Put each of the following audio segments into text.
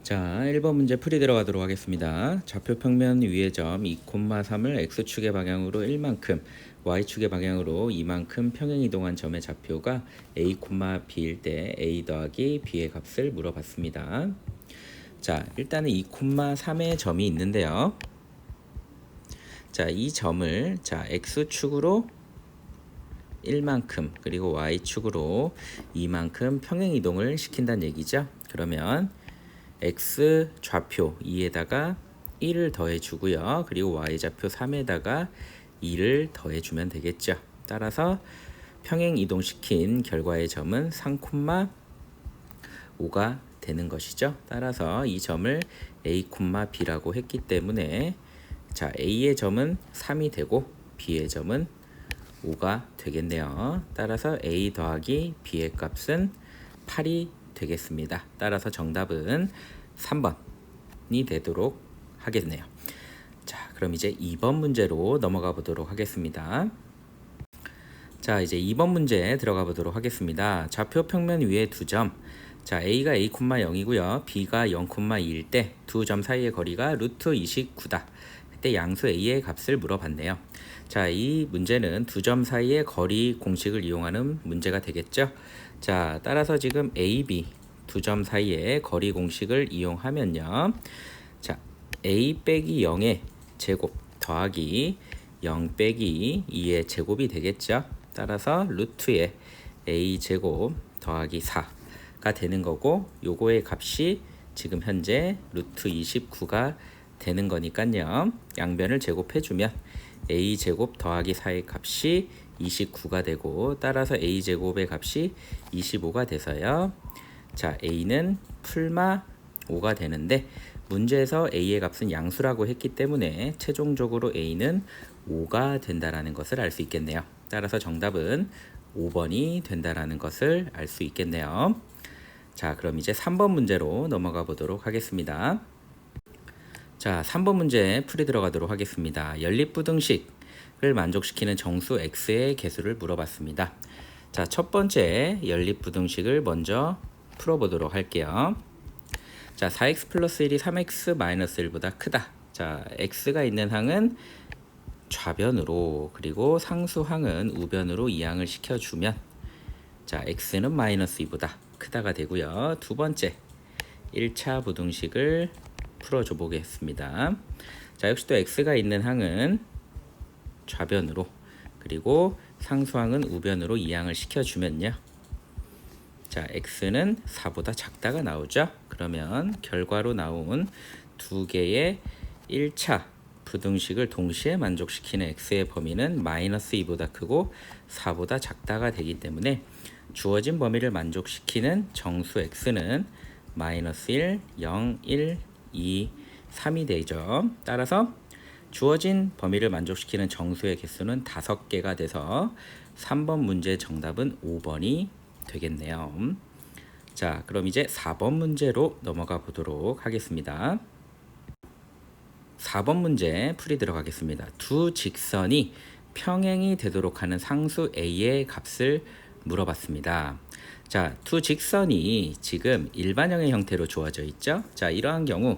자, 1번 문제 풀이 들어가도록 하겠습니다. 좌표 평면 위의 점 2,3을 x축의 방향으로 1만큼, y축의 방향으로 2만큼 평행 이동한 점의 좌표가 a, b일 때 a 더하기 b의 값을 물어봤습니다. 자, 일단은 2,3의 점이 있는데요. 자, 이 점을 x축으로 1만큼 그리고 y축으로 2만큼 평행 이동을 시킨다는 얘기죠. 그러면 x 좌표 2에다가 1을 더해주고요. 그리고 y 좌표 3에다가 2를 더해주면 되겠죠. 따라서 평행 이동시킨 결과의 점은 3,5가 되는 것이죠. 따라서 이 점을 a, b라고 했기 때문에 자, a의 점은 3이 되고 b의 점은 5가 되겠네요. 따라서 a 더하기 b의 값은 8이 되겠습니다. 따라서 정답은 3번이 되도록 하겠네요. 자, 그럼 이제 2번 문제로 넘어가 보도록 하겠습니다. 자, 이제 2번 문제 들어가 보도록 하겠습니다. 좌표 평면 위에 두 점. 자, A가 A,0이고요. B가 0,2일 때 두 점 사이의 거리가 루트 29다. 그때 양수 A의 값을 물어봤네요. 자, 이 문제는 두 점 사이의 거리 공식을 이용하는 문제가 되겠죠. 자, 따라서 지금 A, B 두 점 사이의 거리 공식을 이용하면요. 자, A 빼기 0의 제곱 더하기 0 빼기 2의 제곱이 되겠죠. 따라서 루트의 A 제곱 더하기 4가 되는 거고, 요거의 값이 지금 현재 루트 29가 되는 거니까요. 양변을 제곱해주면 a 제곱 더하기 4의 값이 29가 되고, 따라서 a 제곱의 값이 25가 돼서요. 자, a는 풀마 5가 되는데, 문제에서 a의 값은 양수라고 했기 때문에 최종적으로 a는 5가 된다라는 것을 알 수 있겠네요. 따라서 정답은 5번이 된다라는 것을 알 수 있겠네요. 자, 그럼 이제 3번 문제로 넘어가 보도록 하겠습니다. 자, 3번 문제 풀이 들어가도록 하겠습니다. 연립부등식을 만족시키는 정수 x의 개수를 물어봤습니다. 자, 첫 번째 연립부등식을 먼저 풀어보도록 할게요. 자, 4x 플러스 1이 3x 마이너스 1보다 크다. 자, x가 있는 항은 좌변으로, 그리고 상수항은 우변으로 이항을 시켜주면, 자, x는 마이너스 2보다 크다가 되고요. 두 번째 1차 부등식을 풀어줘 보겠습니다. 자, 역시 또 x가 있는 항은 좌변으로, 그리고 상수항은 우변으로 이항을 시켜주면요. 자, x는 4보다 작다가 나오죠. 그러면 결과로 나온 두 개의 1차 부등식을 동시에 만족시키는 x의 범위는 마이너스 2보다 크고 4보다 작다가 되기 때문에 주어진 범위를 만족시키는 정수 x는 마이너스 1, 0, 1, 2, 3이 되죠. 따라서 주어진 범위를 만족시키는 정수의 개수는 5개가 돼서 3번 문제 정답은 5번이 되겠네요. 자, 그럼 이제 4번 문제로 넘어가 보도록 하겠습니다. 4번 문제 풀이 들어가겠습니다. 두 직선이 평행이 되도록 하는 상수 a의 값을 물어봤습니다. 자, 두 직선이 지금 일반형의 형태로 주어져 있죠. 자, 이러한 경우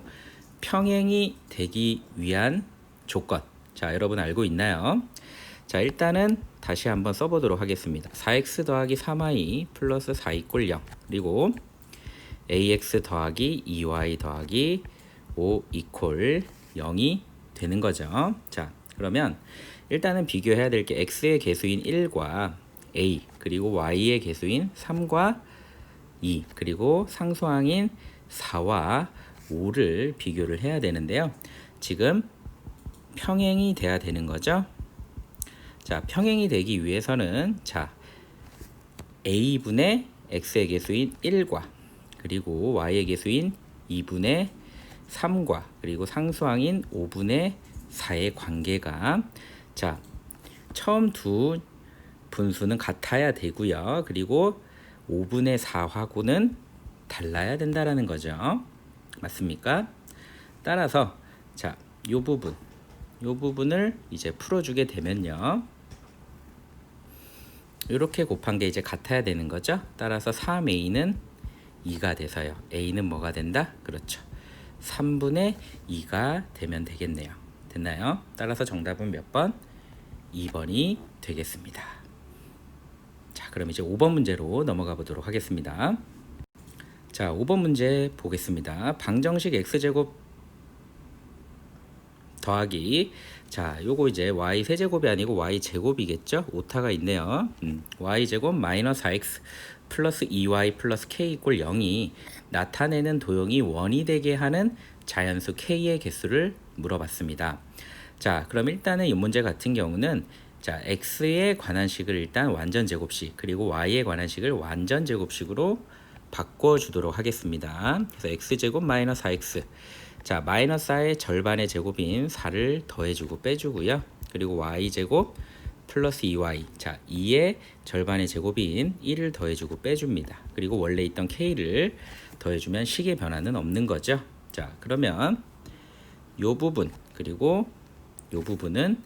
평행이 되기 위한 조건, 자, 여러분 알고 있나요? 자, 일단은 다시 한번 써보도록 하겠습니다. 4x 더하기 3y 플러스 4 이꼴 0, 그리고 ax 더하기 2y 더하기 5 이꼴 0이 되는 거죠. 자, 그러면 일단은 비교해야 될 게 x의 개수인 1과 a, 그리고 y의 개수인 3과 2, 그리고 상수항인 4와 5를 비교를 해야 되는데요. 지금 평행이 돼야 되는 거죠. 자, 평행이 되기 위해서는, 자, a분의 x의 개수인 1과, 그리고 y의 개수인 2분의 3과, 그리고 상수항인 5분의 4의 관계가, 자, 처음 두 분수는 같아야 되고요. 그리고 5분의 4하고는 달라야 된다라는 거죠. 맞습니까? 따라서 자, 요 부분을 이제 풀어주게 되면요. 이렇게 곱한 게 이제 같아야 되는 거죠. 따라서 3a는 2가 돼서요. a는 뭐가 된다? 그렇죠. 3분의 2가 되면 되겠네요. 됐나요? 따라서 정답은 몇 번? 2번이 되겠습니다. 자, 그럼 이제 5번 문제로 넘어가 보도록 하겠습니다. 자, 5번 문제 보겠습니다. 방정식 x제곱 더하기, 자, 요거 이제 y 세제곱이 아니고 y 제곱이겠죠? 오타가 있네요. y 제곱 마이너스 4x 플러스 2y 플러스 k 이꼴 0이 나타내는 도형이 원이 되게 하는 자연수 k의 개수를 물어봤습니다. 자, 그럼 일단은 이 문제 같은 경우는, 자, x에 관한 식을 일단 완전 제곱식, 그리고 y에 관한 식을 완전 제곱식으로 바꿔주도록 하겠습니다. 그래서 x제곱 마이너스 4x, 자, 마이너스 4의 절반의 제곱인 4를 더해주고 빼주고요. 그리고 y제곱 플러스 2y, 자, 2의 절반의 제곱인 1을 더해주고 빼줍니다. 그리고 원래 있던 k를 더해주면 식의 변화는 없는 거죠. 자, 그러면 요 부분 그리고 요 부분은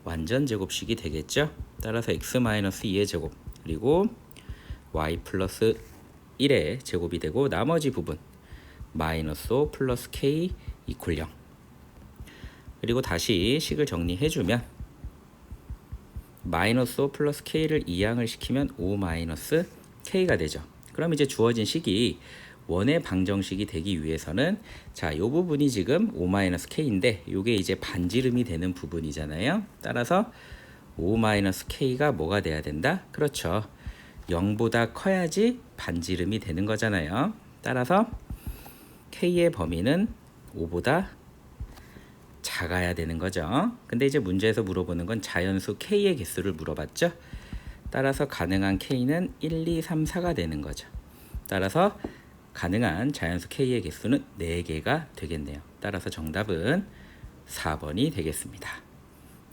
완전 제곱식이 되겠죠. 따라서 x 마이너스 2의 제곱 그리고 y 플러스 1의 제곱이 되고, 나머지 부분 마이너스 5 플러스 k 이퀄 0. 그리고 다시 식을 정리해주면 마이너스 5 플러스 k를 이항을 시키면 5 마이너스 k가 되죠. 그럼 이제 주어진 식이 원의 방정식이 되기 위해서는, 자, 요 부분이 지금 5 마이너스 k인데 요게 이제 반지름이 되는 부분이잖아요. 따라서 5 마이너스 k가 뭐가 돼야 된다? 그렇죠, 0보다 커야지 반지름이 되는 거잖아요. 따라서 k의 범위는 5보다 작아야 되는 거죠. 근데 이제 문제에서 물어보는 건 자연수 k의 개수를 물어봤죠. 따라서 가능한 k는 1, 2, 3, 4가 되는 거죠. 따라서 가능한 자연수 k의 개수는 4개가 되겠네요. 따라서 정답은 4번이 되겠습니다.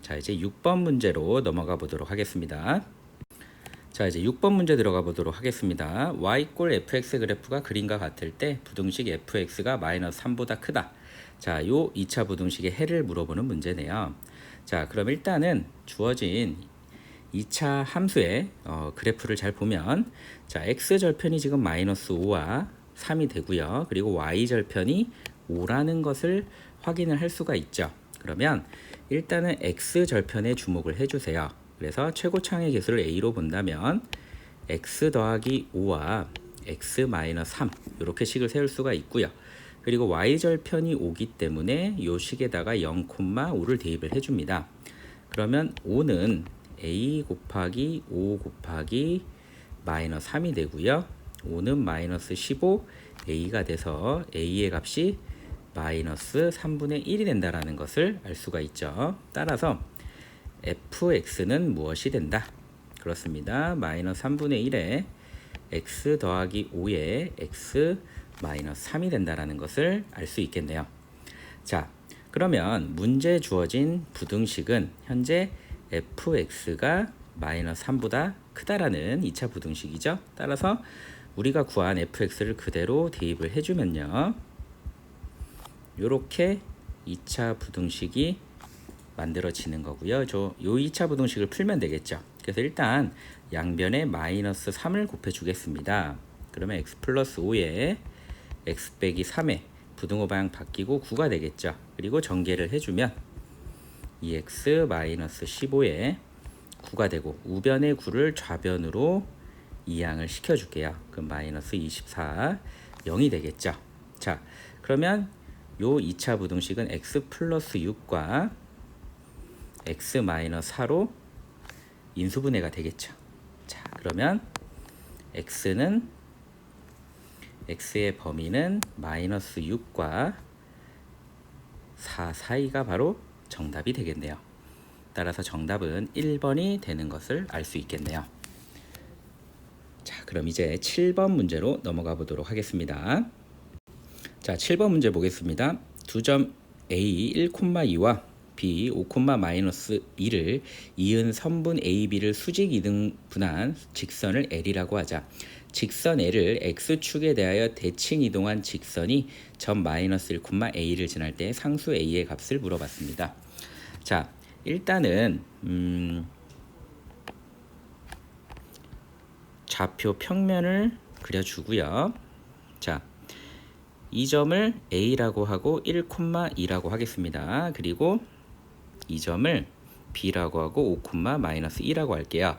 자, 이제 6번 문제로 넘어가 보도록 하겠습니다. 자, 이제 6번 문제 들어가 보도록 하겠습니다. y 꼴 fx 그래프가 그림과 같을 때 부등식 fx가 마이너스 3보다 크다. 자, 요 2차 부등식의 해를 물어보는 문제네요. 자, 그럼 일단은 주어진 2차 함수의 그래프를 잘 보면, 자, x절편이 지금 마이너스 5와 3이 되고요. 그리고 y절편이 5라는 것을 확인을 할 수가 있죠. 그러면 일단은 x절편에 주목을 해주세요. 그래서 최고차항의 개수를 a로 본다면 x 더하기 5와 x 마이너스 3 이렇게 식을 세울 수가 있고요. 그리고 y절편이 5기 때문에 이 식에다가 0,5를 대입을 해줍니다. 그러면 5는 a 곱하기 5 곱하기 마이너스 3이 되고요. 5는 마이너스 15 a가 돼서 a의 값이 마이너스 3분의 1이 된다는 것을 알 수가 있죠. 따라서 fx는 무엇이 된다? 그렇습니다. 마이너스 3분의 1에 x 더하기 5에 x 마이너스 3이 된다는 것을 알 수 있겠네요. 자, 그러면 문제 주어진 부등식은 현재 fx가 마이너스 3보다 크다라는 2차 부등식이죠. 따라서 우리가 구한 fx를 그대로 대입을 해주면요, 이렇게 2차 부등식이 만들어지는 거고요. 요 2차 부등식을 풀면 되겠죠. 그래서 일단 양변에 마이너스 3을 곱해 주겠습니다. 그러면 x 플러스 5에 x 빼기 3에 부등호 방향 바뀌고 9가 되겠죠. 그리고 전개를 해주면 2x 마이너스 15에 9가 되고, 우변의 9를 좌변으로 이항을 시켜줄게요. 그럼 마이너스 24, 0이 되겠죠. 자, 그러면 요 2차 부등식은 x 플러스 6과 x 마이너스 4로 인수분해가 되겠죠. 자, 그러면 x의 범위는 마이너스 6과 4 사이가 바로 정답이 되겠네요. 따라서 정답은 1번이 되는 것을 알 수 있겠네요. 자, 그럼 이제 7번 문제로 넘어가 보도록 하겠습니다. 자, 7번 문제 보겠습니다. 두 점 A 1,2와 B 5,-2를 이은 선분 AB를 수직 이등분한 직선을 L이라고 하자. 직선 L을 X축에 대하여 대칭 이동한 직선이 점 마이너스 1,A를 지날 때 상수 A의 값을 물어봤습니다. 자, 일단은 좌표 평면을 그려주고요. 자, 이 점을 A라고 하고 1,2라고 하겠습니다. 그리고 이 점을 B라고 하고 5,-2라고 할게요.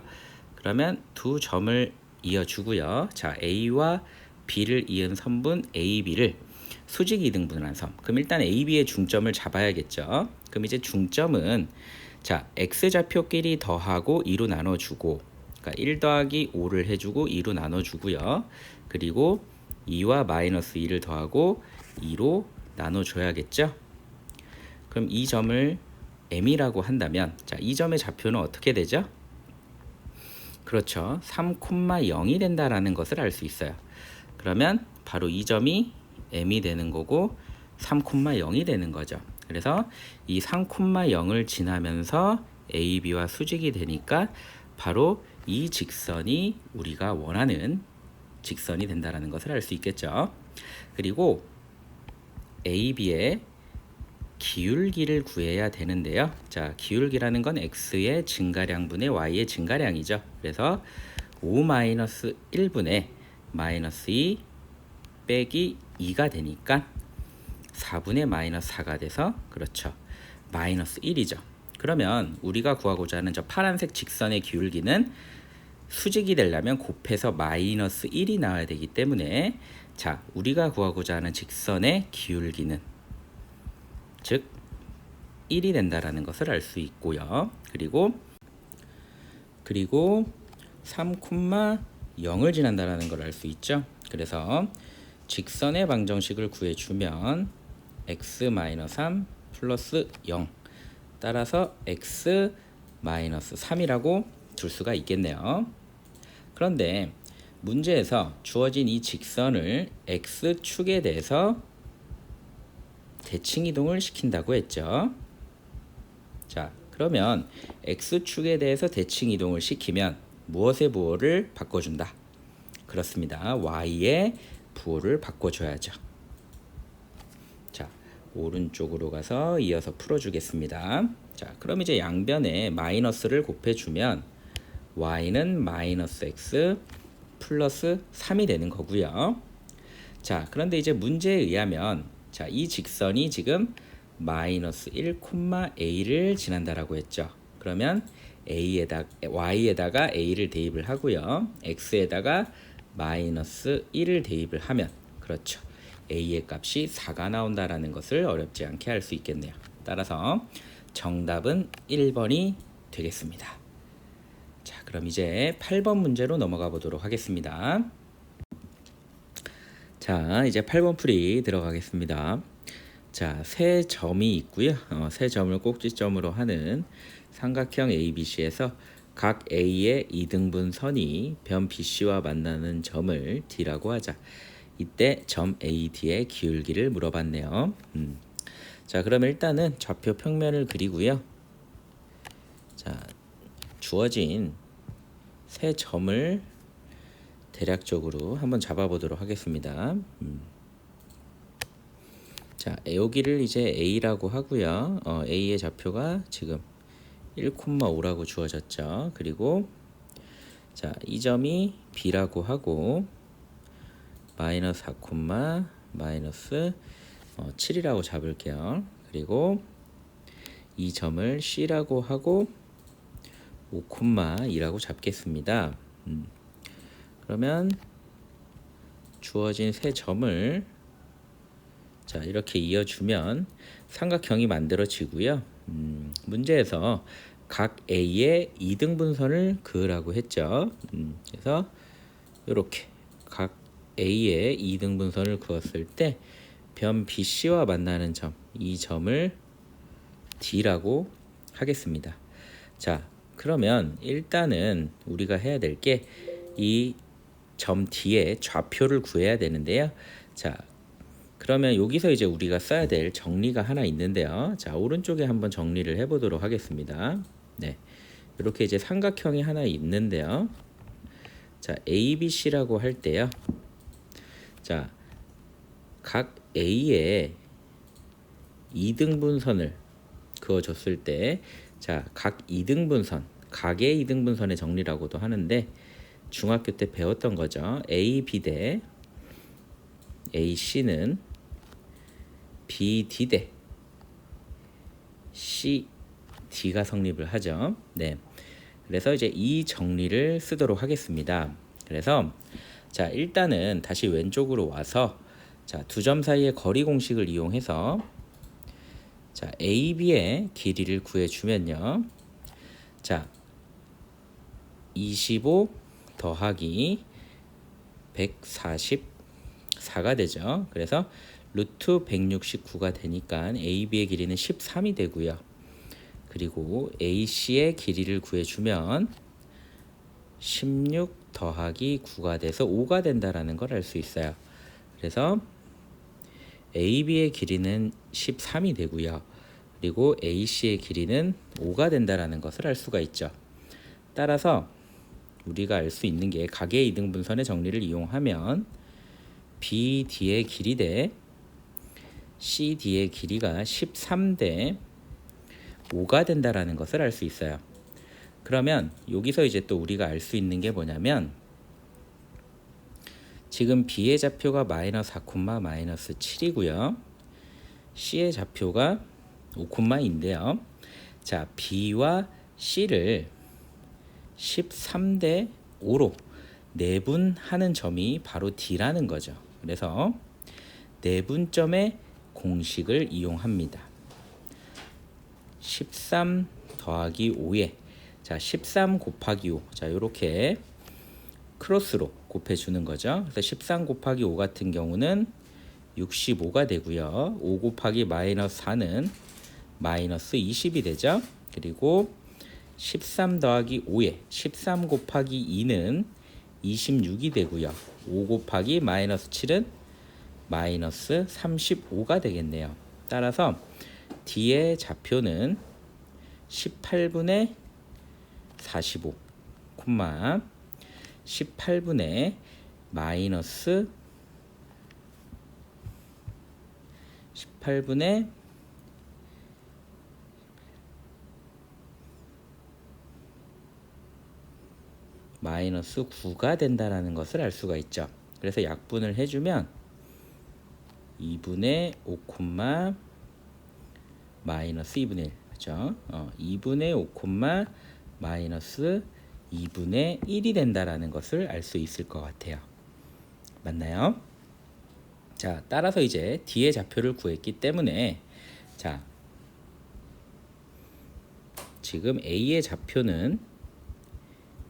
그러면 두 점을 이어주고요. 자, A와 B를 이은 선분 AB를 수직 이등분한 섬. 그럼 일단 AB의 중점을 잡아야겠죠. 그럼 이제 중점은 자, X좌표끼리 더하고 2로 나눠주고, 그러니까 1 더하기 5를 해주고 2로 나눠주고요. 그리고 2와 마이너스 2를 더하고 2로 나눠줘야겠죠. 그럼 이 점을 M이라고 한다면, 자, 이 점의 좌표는 어떻게 되죠? 그렇죠. 3,0이 된다라는 것을 알 수 있어요. 그러면 바로 이 점이 M이 되는 거고 3,0이 되는 거죠. 그래서 이 3,0을 지나면서 AB와 수직이 되니까 바로 이 직선이 우리가 원하는 직선이 된다라는 것을 알 수 있겠죠. 그리고 AB의 기울기를 구해야 되는데요. 자, 기울기라는 건 x의 증가량분의 y의 증가량이죠. 그래서 5-1분의 마이너스 2 빼기 2가 되니까 4분의 마이너스 4가 돼서 그렇죠. 마이너스 1이죠. 그러면 우리가 구하고자 하는 저 파란색 직선의 기울기는 수직이 되려면 곱해서 마이너스 1이 나와야 되기 때문에 자, 우리가 구하고자 하는 직선의 기울기는 즉 1이 된다라는 것을 알 수 있고요. 그리고 3,0을 지난다라는 걸 알 수 있죠. 그래서 직선의 방정식을 구해주면 x-3 플러스 0 따라서 x-3이라고 줄 수가 있겠네요. 그런데 문제에서 주어진 이 직선을 x축에 대해서 대칭 이동을 시킨다고 했죠. 자, 그러면 x축에 대해서 대칭 이동을 시키면 무엇의 부호를 바꿔준다? 그렇습니다. y의 부호를 바꿔줘야죠. 자, 오른쪽으로 가서 이어서 풀어주겠습니다. 자, 그럼 이제 양변에 마이너스를 곱해주면 y는 마이너스 x 플러스 3이 되는 거고요. 자, 그런데 이제 문제에 의하면 자, 이 직선이 지금 마이너스 1,a를 지난다라고 했죠. 그러면 y에다가 a를 대입을 하고요. x에다가 마이너스 1을 대입을 하면 그렇죠. a의 값이 4가 나온다라는 것을 어렵지 않게 알 수 있겠네요. 따라서 정답은 1번이 되겠습니다. 자, 그럼 이제 8번 문제로 넘어가 보도록 하겠습니다. 자, 이제 8번 풀이 들어가겠습니다. 자, 세 점이 있고요. 세 점을 꼭지점으로 하는 삼각형 ABC에서 각 A의 이등분선이 변 BC와 만나는 점을 D라고 하자. 이때 점 AD의 기울기를 물어봤네요. 자, 그럼 일단은 좌표 평면을 그리고요. 자, 주어진 세 점을 대략적으로 한번 잡아보도록 하겠습니다. 자, 여기를 이제 A라고 하고요. A의 좌표가 지금 1,5라고 주어졌죠. 그리고 자, 이 점이 B라고 하고 마이너스 4, 마이너스 7이라고 잡을게요. 그리고 이 점을 C라고 하고 5,2라고 잡겠습니다. 그러면 주어진 세 점을 자, 이렇게 이어주면 삼각형이 만들어지고요. 문제에서 각 A의 이등분선을 그으라고 했죠. 그래서 이렇게 각 A의 이등분선을 그었을 때 변 BC와 만나는 점, 이 점을 D라고 하겠습니다. 자, 그러면 일단은 우리가 해야 될 게 이 점 D의 좌표를 구해야 되는데요. 자, 그러면 여기서 이제 우리가 써야 될 정리가 하나 있는데요. 자, 오른쪽에 한번 정리를 해보도록 하겠습니다. 네, 이렇게 이제 삼각형이 하나 있는데요. 자, ABC라고 할 때요. 자, 각 A의 이등분선을 그어줬을 때, 자, 각 이등분선, 각의 이등분선의 정리라고도 하는데 중학교 때 배웠던 거죠. AB 대 AC는 BD 대 CD가 성립을 하죠. 네. 그래서 이제 이 정리를 쓰도록 하겠습니다. 그래서 자, 일단은 다시 왼쪽으로 와서 자, 두 점 사이의 거리 공식을 이용해서 자, AB의 길이를 구해 주면요. 자, 25 더하기 144가 되죠. 그래서 루트 169가 되니까 AB의 길이는 13이 되고요. 그리고 AC의 길이를 구해주면 16 더하기 9가 돼서 5가 된다라는 걸 알 수 있어요. 그래서 AB의 길이는 13이 되고요. 그리고 AC의 길이는 5가 된다라는 것을 알 수가 있죠. 따라서 우리가 알 수 있는 게 각의 이등분선의 정리를 이용하면 BD의 길이 대 CD의 길이가 13 대 5가 된다라는 것을 알 수 있어요. 그러면 여기서 이제 또 우리가 알 수 있는 게 뭐냐면 지금 B의 좌표가 마이너스 4, 마이너스 7이고요. C의 좌표가 5,2인데요. 자, B와 C를 13 대 5로 내분하는 점이 바로 D라는 거죠. 그래서 내분점의 공식을 이용합니다. 13 더하기 5에 자, 13 곱하기 5. 자, 이렇게 크로스로 곱해주는 거죠. 그래서 13 곱하기 5 같은 경우는 65가 되고요. 5 곱하기 마이너스 4는 마이너스 20이 되죠. 그리고 13 더하기 5에 13 곱하기 2는 26이 되고요. 5 곱하기 마이너스 7은 마이너스 35가 되겠네요. 따라서 D의 좌표는 18분의 45, 18분의 마이너스 18분의 마이너스 9가 된다라는 것을 알 수가 있죠. 그래서 약분을 해주면 2분의 5, 마이너스 2분의 1, 그렇죠? 2분의 5, 마이너스 2분의 1이 된다라는 것을 알 수 있을 것 같아요. 맞나요? 자, 따라서 이제 D의 좌표를 구했기 때문에 자, 지금 A의 좌표는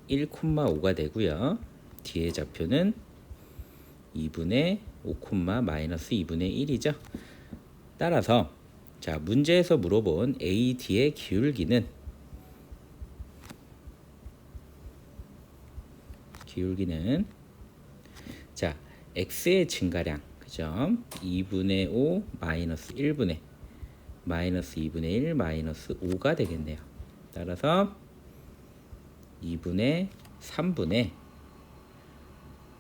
1,5가 되고요. D의 좌표는 2분의 5, 마이너스 2분의 1이죠. 따라서 자, 문제에서 물어본 AD의 기울기는 자, X의 증가량, 그죠? 2분의 5 마이너스 1분의 마이너스 2분의 1 마이너스 5가 되겠네요. 따라서 2분의 3분의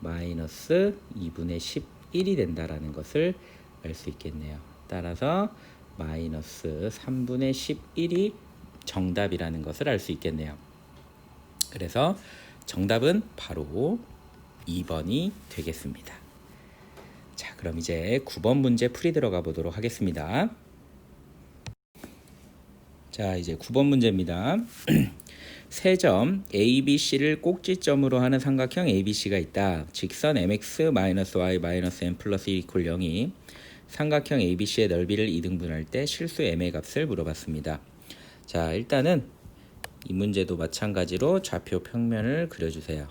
마이너스 2분의 11이 된다라는 것을 알 수 있겠네요. 따라서 마이너스 3분의 11이 정답이라는 것을 알 수 있겠네요. 그래서 정답은 바로 2번이 되겠습니다. 자, 그럼 이제 9번 문제 풀이 들어가 보도록 하겠습니다. 자, 이제 9번 문제입니다. 세 점 ABC를 꼭지점으로 하는 삼각형 ABC가 있다. 직선 mx-y-n 플러스 1 = 0이 삼각형 ABC의 넓이를 2등분할 때 실수 m의 값을 물어봤습니다. 자, 일단은 이 문제도 마찬가지로 좌표 평면을 그려주세요.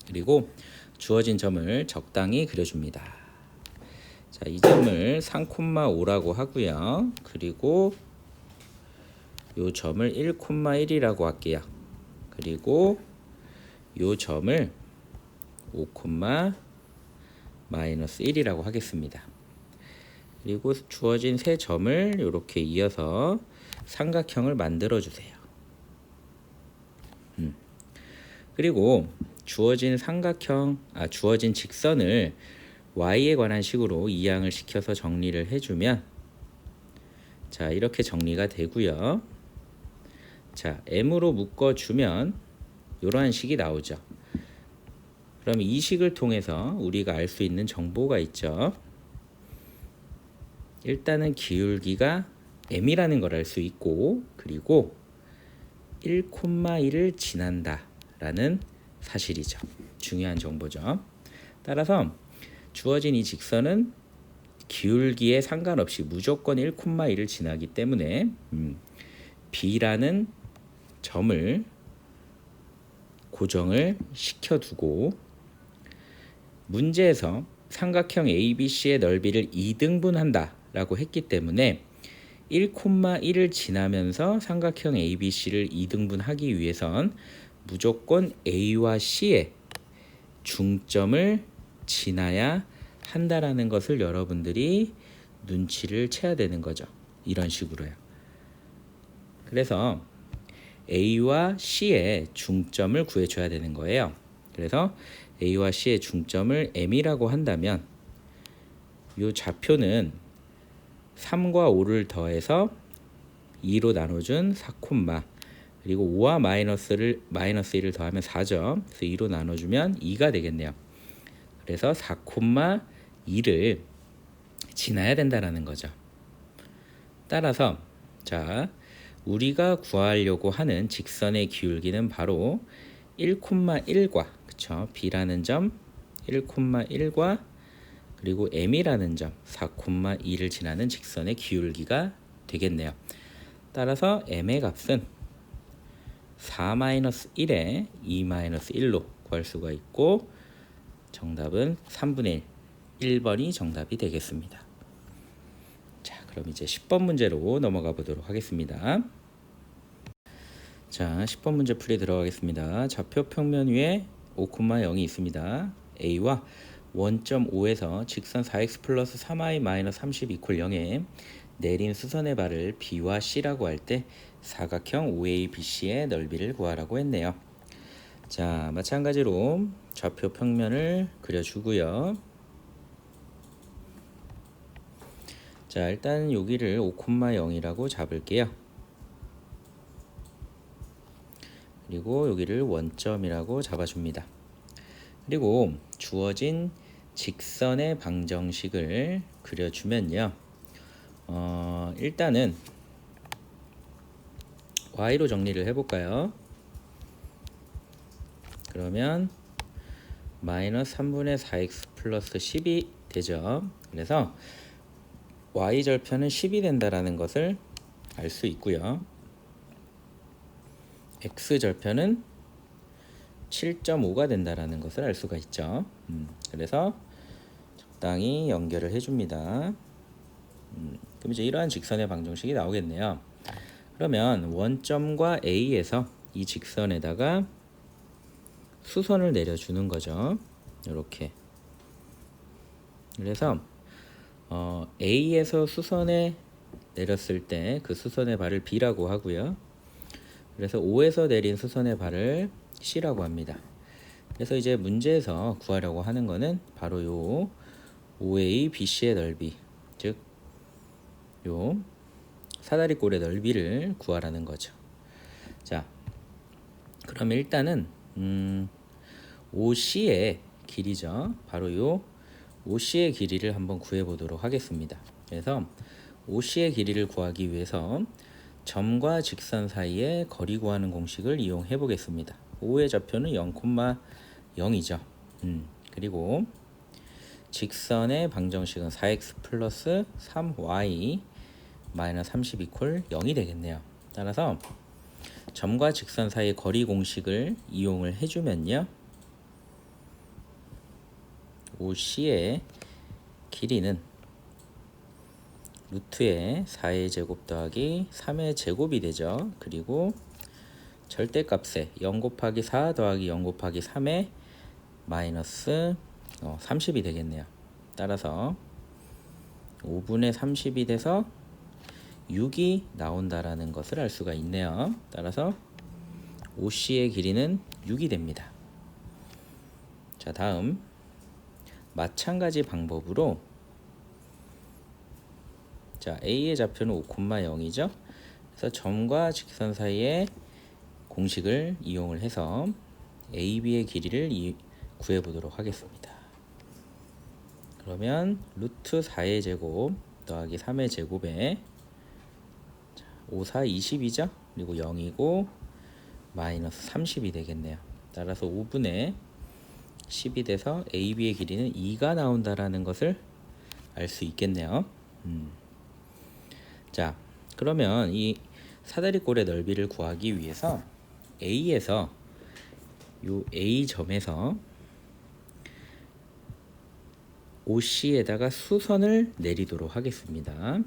그리고 주어진 점을 적당히 그려줍니다. 자, 이 점을 3,5라고 하고요. 그리고 이 점을 1,1이라고 할게요. 그리고 이 점을 5, 마이너스 1이라고 하겠습니다. 그리고 주어진 세 점을 이렇게 이어서 삼각형을 만들어 주세요. 그리고 주어진 주어진 직선을 y에 관한 식으로 이항을 시켜서 정리를 해주면 자, 이렇게 정리가 되고요. 자, m으로 묶어주면 이러한 식이 나오죠. 그럼 이 식을 통해서 우리가 알 수 있는 정보가 있죠. 일단은 기울기가 m이라는 걸 알 수 있고, 그리고 1,1을 지난다 라는 사실이죠. 중요한 정보죠. 따라서 주어진 이 직선은 기울기에 상관없이 무조건 1,1을 지나기 때문에 B라는 점을 고정을 시켜두고, 문제에서 삼각형 ABC의 넓이를 2등분한다 라고 했기 때문에 1,1을 지나면서 삼각형 ABC를 2등분하기 위해선 무조건 A와 C의 중점을 지나야 한다라는 것을 여러분들이 눈치를 채야 되는 거죠. 이런 식으로요. 그래서 A와 C의 중점을 구해줘야 되는 거예요. 그래서 A와 C의 중점을 M이라고 한다면 이 좌표는 3과 5를 더해서 2로 나눠준 4, 그리고 5와 마이너스 1을 더하면 4죠. 그래서 2로 나눠주면 2가 되겠네요. 그래서 4,2를 지나야 된다라는 거죠. 따라서 자, 우리가 구하려고 하는 직선의 기울기는 바로 1,1과 그쵸? B라는 점 1,1과 그리고 M이라는 점 4,2를 지나는 직선의 기울기가 되겠네요. 따라서 M의 값은 4-1에 2-1로 구할 수가 있고, 정답은 3분의 1, 1번이 정답이 되겠습니다. 자, 그럼 이제 10번 문제로 넘어가 보도록 하겠습니다. 자, 10번 문제 풀이 들어가겠습니다. 좌표 평면 위에 5,0이 있습니다. A와 원점 O에서 직선 4x 플러스 3y 마이너스 30 이퀄 0에 내린 수선의 발을 B와 C라고 할 때 사각형 OABC의 넓이를 구하라고 했네요. 자, 마찬가지로 좌표 평면을 그려주고요. 자, 일단 여기를 5,0이라고 잡을게요. 그리고 여기를 원점이라고 잡아줍니다. 그리고 주어진 직선의 방정식을 그려주면요. 일단은 y로 정리를 해볼까요? 그러면 마이너스 3분의 4x 플러스 10이 되죠. 그래서 y절편은 10이 된다라는 것을 알 수 있고요. x절편은 7.5가 된다라는 것을 알 수가 있죠. 그래서 적당히 연결을 해줍니다. 그럼 이제 이러한 직선의 방정식이 나오겠네요. 그러면 원점과 A에서 이 직선에다가 수선을 내려주는 거죠. 이렇게. 그래서 A에서 수선에 내렸을 때 그 수선의 발을 B라고 하고요. 그래서 O에서 내린 수선의 발을 C라고 합니다. 그래서 이제 문제에서 구하려고 하는 거는 바로 요 OABC의 넓이, 즉 요 사다리꼴의 넓이를 구하라는 거죠. 자, 그럼 일단은 OC의 길이죠. 바로 요 OC의 길이를 한번 구해 보도록 하겠습니다. 그래서 OC의 길이를 구하기 위해서 점과 직선 사이의 거리 구하는 공식을 이용해 보겠습니다. O의 좌표는 0,0이죠. 그리고 직선의 방정식은 4x 플러스 3y 마이너스 30 이퀄 0이 되겠네요. 따라서 점과 직선 사이의 거리 공식을 이용을 해주면요. OC의 길이는 루트의 4의 제곱 더하기 3의 제곱이 되죠. 그리고 절대값에 0 곱하기 4 더하기 0 곱하기 3의 마이너스 30이 되겠네요. 따라서 5분의 30이 돼서 6이 나온다라는 것을 알 수가 있네요. 따라서 OC의 길이는 6이 됩니다. 자, 다음 마찬가지 방법으로 자, A의 좌표는 5,0이죠. 그래서 점과 직선 사이의 공식을 이용을 해서 AB의 길이를 구해 보도록 하겠습니다. 그러면 루트 4의 제곱 더하기 3의 제곱에 5, 4, 20이죠. 그리고 0이고 마이너스 30이 되겠네요. 따라서 5분의 10이 돼서 AB의 길이는 2가 나온다라는 것을 알 수 있겠네요. 자, 그러면 이 사다리꼴의 넓이를 구하기 위해서 A에서 요 A점에서 OC에다가 수선을 내리도록 하겠습니다.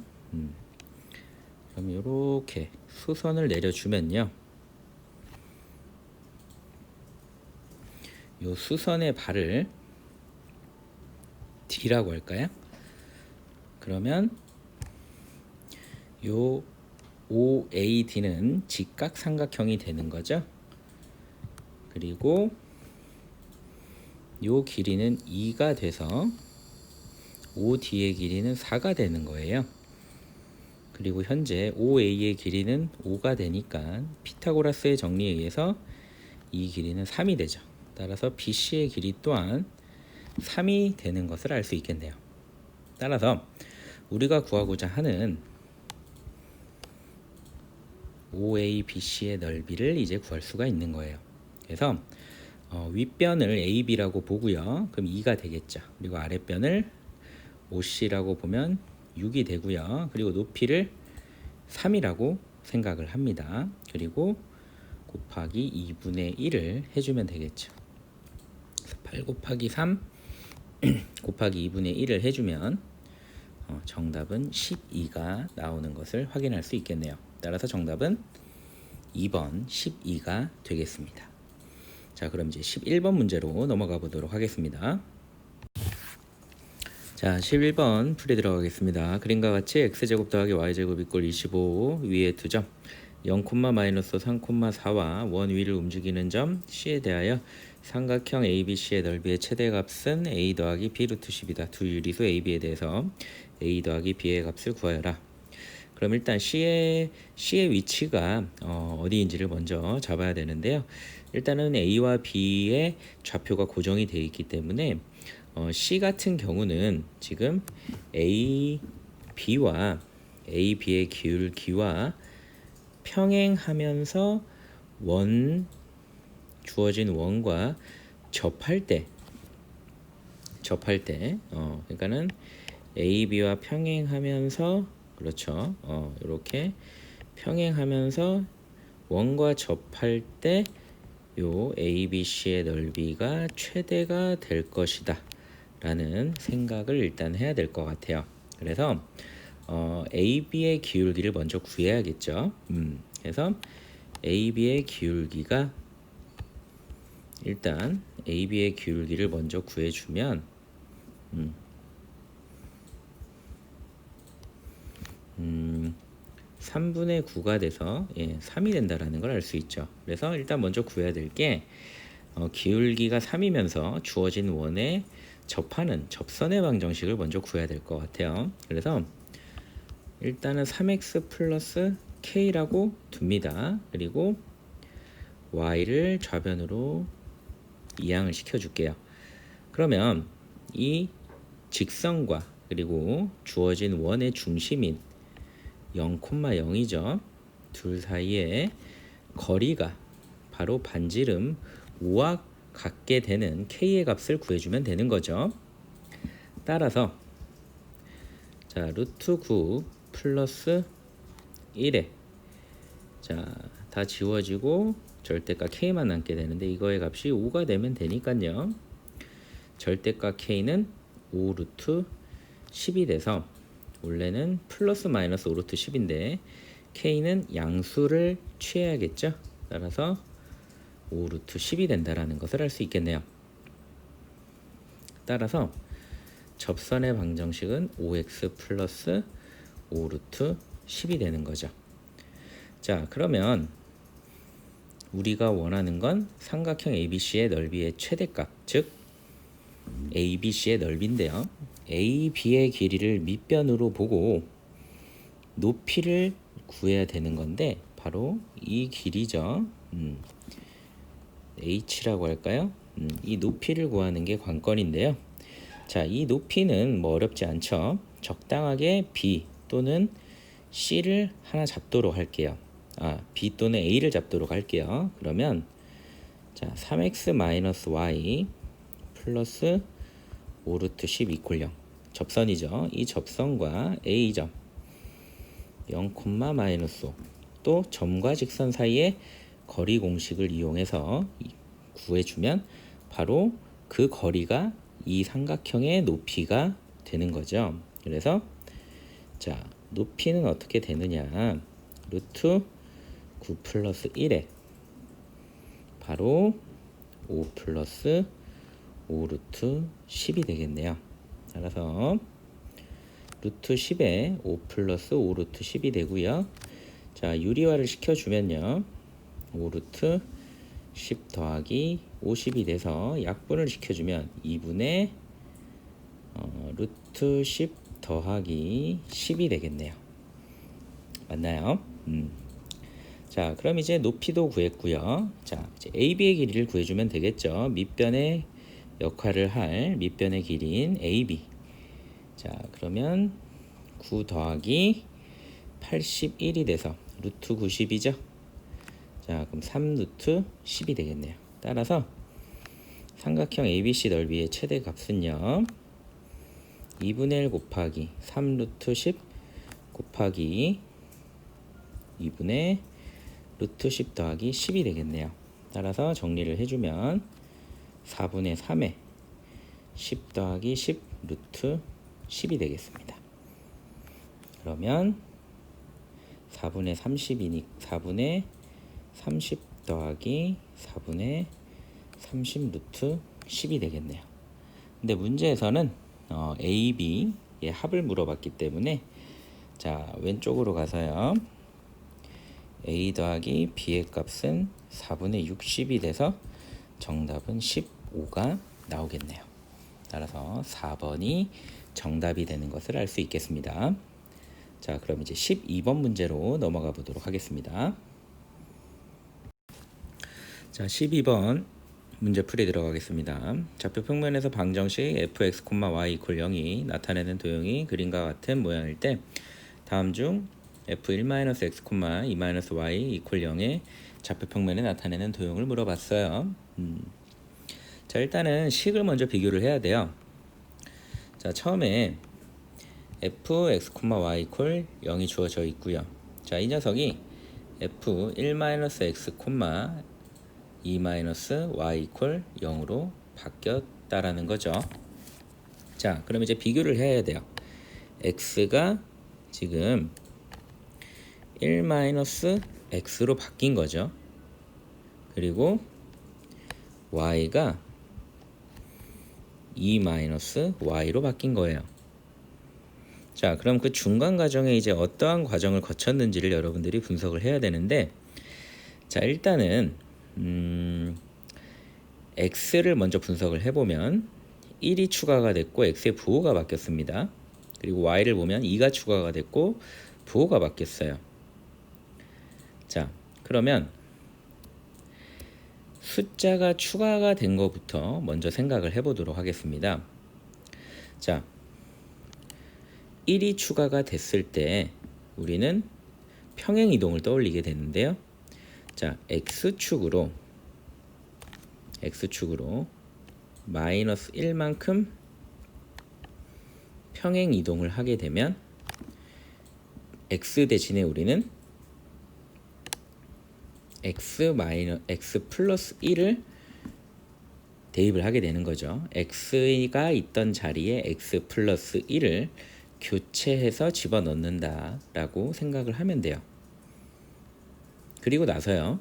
그럼 이렇게 수선을 내려주면요, 요 수선의 발을 D라고 할까요? 그러면 요 OAD는 직각삼각형이 되는 거죠. 그리고 요 길이는 2가 돼서 OD의 길이는 4가 되는 거예요. 그리고 현재 OA의 길이는 5가 되니까 피타고라스의 정리에 의해서 이 길이는 3이 되죠. 따라서 BC의 길이 또한 3이 되는 것을 알 수 있겠네요. 따라서 우리가 구하고자 하는 OABC의 넓이를 이제 구할 수가 있는 거예요. 그래서 윗변을 AB라고 보고요. 그럼 2가 되겠죠. 그리고 아랫변을 OC라고 보면 6이 되고요. 그리고 높이를 3이라고 생각을 합니다. 그리고 곱하기 2분의 1을 해주면 되겠죠. 8 곱하기 3 곱하기 2분의 1을 해주면 정답은 12가 나오는 것을 확인할 수 있겠네요. 따라서 정답은 2번 12가 되겠습니다. 자, 그럼 이제 11번 문제로 넘어가 보도록 하겠습니다. 자, 11번 풀이 들어가겠습니다. 그림과 같이 x제곱 더하기 y제곱 이꼴 25 위에 두 점 0, 마이너스 3, 4와 원 위를 움직이는 점 C에 대하여 삼각형 ABC의 넓이의 최대값은 A 더하기 B 루트 10이다. 두 유리수 AB에 대해서 A 더하기 B의 값을 구하여라. 그럼 일단 C의 위치가 어디인지를 먼저 잡아야 되는데요. 일단은 A와 B의 좌표가 고정이 되어 있기 때문에 C 같은 경우는 지금 A, B와 A, B의 기울기와 평행하면서 주어진 원과 접할 때 그러니까는 A, B와 평행하면서 그렇죠. 이렇게 평행하면서 원과 접할 때 요 ABC의 넓이가 최대가 될 것이다 라는 생각을 일단 해야 될 것 같아요. 그래서 AB의 기울기를 먼저 구해야겠죠. 그래서 AB의 기울기가 일단 AB의 기울기를 먼저 구해주면 3분의 9가 돼서 3이 된다라는 걸 알 수 있죠. 그래서 일단 먼저 구해야 될 게 기울기가 3이면서 주어진 원에 접하는 접선의 방정식을 먼저 구해야 될 것 같아요. 그래서 일단은 3x 플러스 k라고 둡니다. 그리고 y를 좌변으로 이항을 시켜줄게요. 그러면 이 직선과 그리고 주어진 원의 중심인 0,0이죠. 둘 사이의 거리가 바로 반지름 5와 같게 되는 k의 값을 구해주면 되는 거죠. 따라서 자, 루트 9 플러스 1에 다 지워지고 절대값 k만 남게 되는데 이거의 값이 5가 되면 되니까요. 절대값 k는 5 루트 10이 돼서 원래는 플러스 마이너스 5 루트 10인데 k는 양수를 취해야겠죠. 따라서 5 루트 10이 된다라는 것을 알 수 있겠네요. 따라서 접선의 방정식은 5x 플러스 5 루트 10이 되는 거죠. 자, 그러면 우리가 원하는 건 삼각형 ABC의 넓이의 최대값, 즉 ABC의 넓이인데요. AB의 길이를 밑변으로 보고 높이를 구해야 되는 건데 바로 이 길이죠. H라고 할까요? 이 높이를 구하는 게 관건인데요. 자, 이 높이는 뭐 어렵지 않죠. 적당하게 B 또는 C를 하나 잡도록 할게요. B 또는 A를 잡도록 할게요. 그러면 자, 3x-y 플러스 5루트 10 이퀄 0 접선이죠. 이 접선과 A점 0, 마이너스 5 또 점과 직선 사이의 거리 공식을 이용해서 구해주면 바로 그 거리가 이 삼각형의 높이가 되는 거죠. 그래서 자, 높이는 어떻게 되느냐, 루트 9 플러스 1에 바로 5 플러스 5 루트 10이 되겠네요. 따라서 루트 10에 5 플러스 5 루트 10이 되고요. 자, 유리화를 시켜주면요, 5 루트 10 더하기 50이 돼서 약분을 시켜주면 2분의 루트 10 더하기 10이 되겠네요. 맞나요? 자, 그럼 이제 높이도 구했고요. 자, 이제 AB의 길이를 구해주면 되겠죠. 밑변의 역할을 할 밑변의 길이인 AB. 자, 그러면 9 더하기 81이 돼서 루트 90이죠. 자, 그럼 3 루트 10이 되겠네요. 따라서 삼각형 ABC 넓이의 최대값은요, 2분의 1 곱하기 3 루트 10 곱하기 2분의 루트 10 더하기 10이 되겠네요. 따라서 정리를 해주면 4분의 3에 10 더하기 10 루트 10이 되겠습니다. 그러면 4분의 30이니 4분의 30 더하기 4분의 30 루트 10이 되겠네요. 근데 문제에서는 A, B의 합을 물어봤기 때문에 자, 왼쪽으로 가서요, A 더하기 B의 값은 4분의 60이 돼서 정답은 15가 나오겠네요. 따라서 4번이 정답이 되는 것을 알 수 있겠습니다. 자, 그럼 이제 12번 문제로 넘어가 보도록 하겠습니다. 자, 12번 문제 풀이 들어가겠습니다. 좌표 평면에서 방정식 fx, y = 0이 나타내는 도형이 그림과 같은 모양일 때 다음 중 f1-x, 2-y = 0의 좌표 평면에 나타내는 도형을 물어봤어요. 자, 일단은 식을 먼저 비교를 해야 돼요. 자, 처음에 fx, y = 0이 주어져 있고요. 자, 이 녀석이 f1-x, 2-y = 0으로 바뀌었다라는 거죠. 자, 그럼 이제 비교를 해야 돼요. x가 지금 1-x로 바뀐 거죠. 그리고 y가 2-y로 바뀐 거예요. 자, 그럼 그 중간 과정에 이제 어떠한 과정을 거쳤는지를 여러분들이 분석을 해야 되는데, 자, 일단은 x를 먼저 분석을 해보면 1이 추가가 됐고 x의 부호가 바뀌었습니다. 그리고 y를 보면 2가 추가가 됐고 부호가 바뀌었어요. 자, 그러면 숫자가 추가가 된 것부터 먼저 생각을 해보도록 하겠습니다. 자, 1이 추가가 됐을 때 우리는 평행 이동을 떠올리게 되는데요. 자, x축으로 마이너스 1만큼 평행 이동을 하게 되면 x 대신에 우리는 x 플러스 1을 대입을 하게 되는 거죠. x가 있던 자리에 x 플러스 1을 교체해서 집어넣는다 라고 생각을 하면 돼요. 그리고 나서요,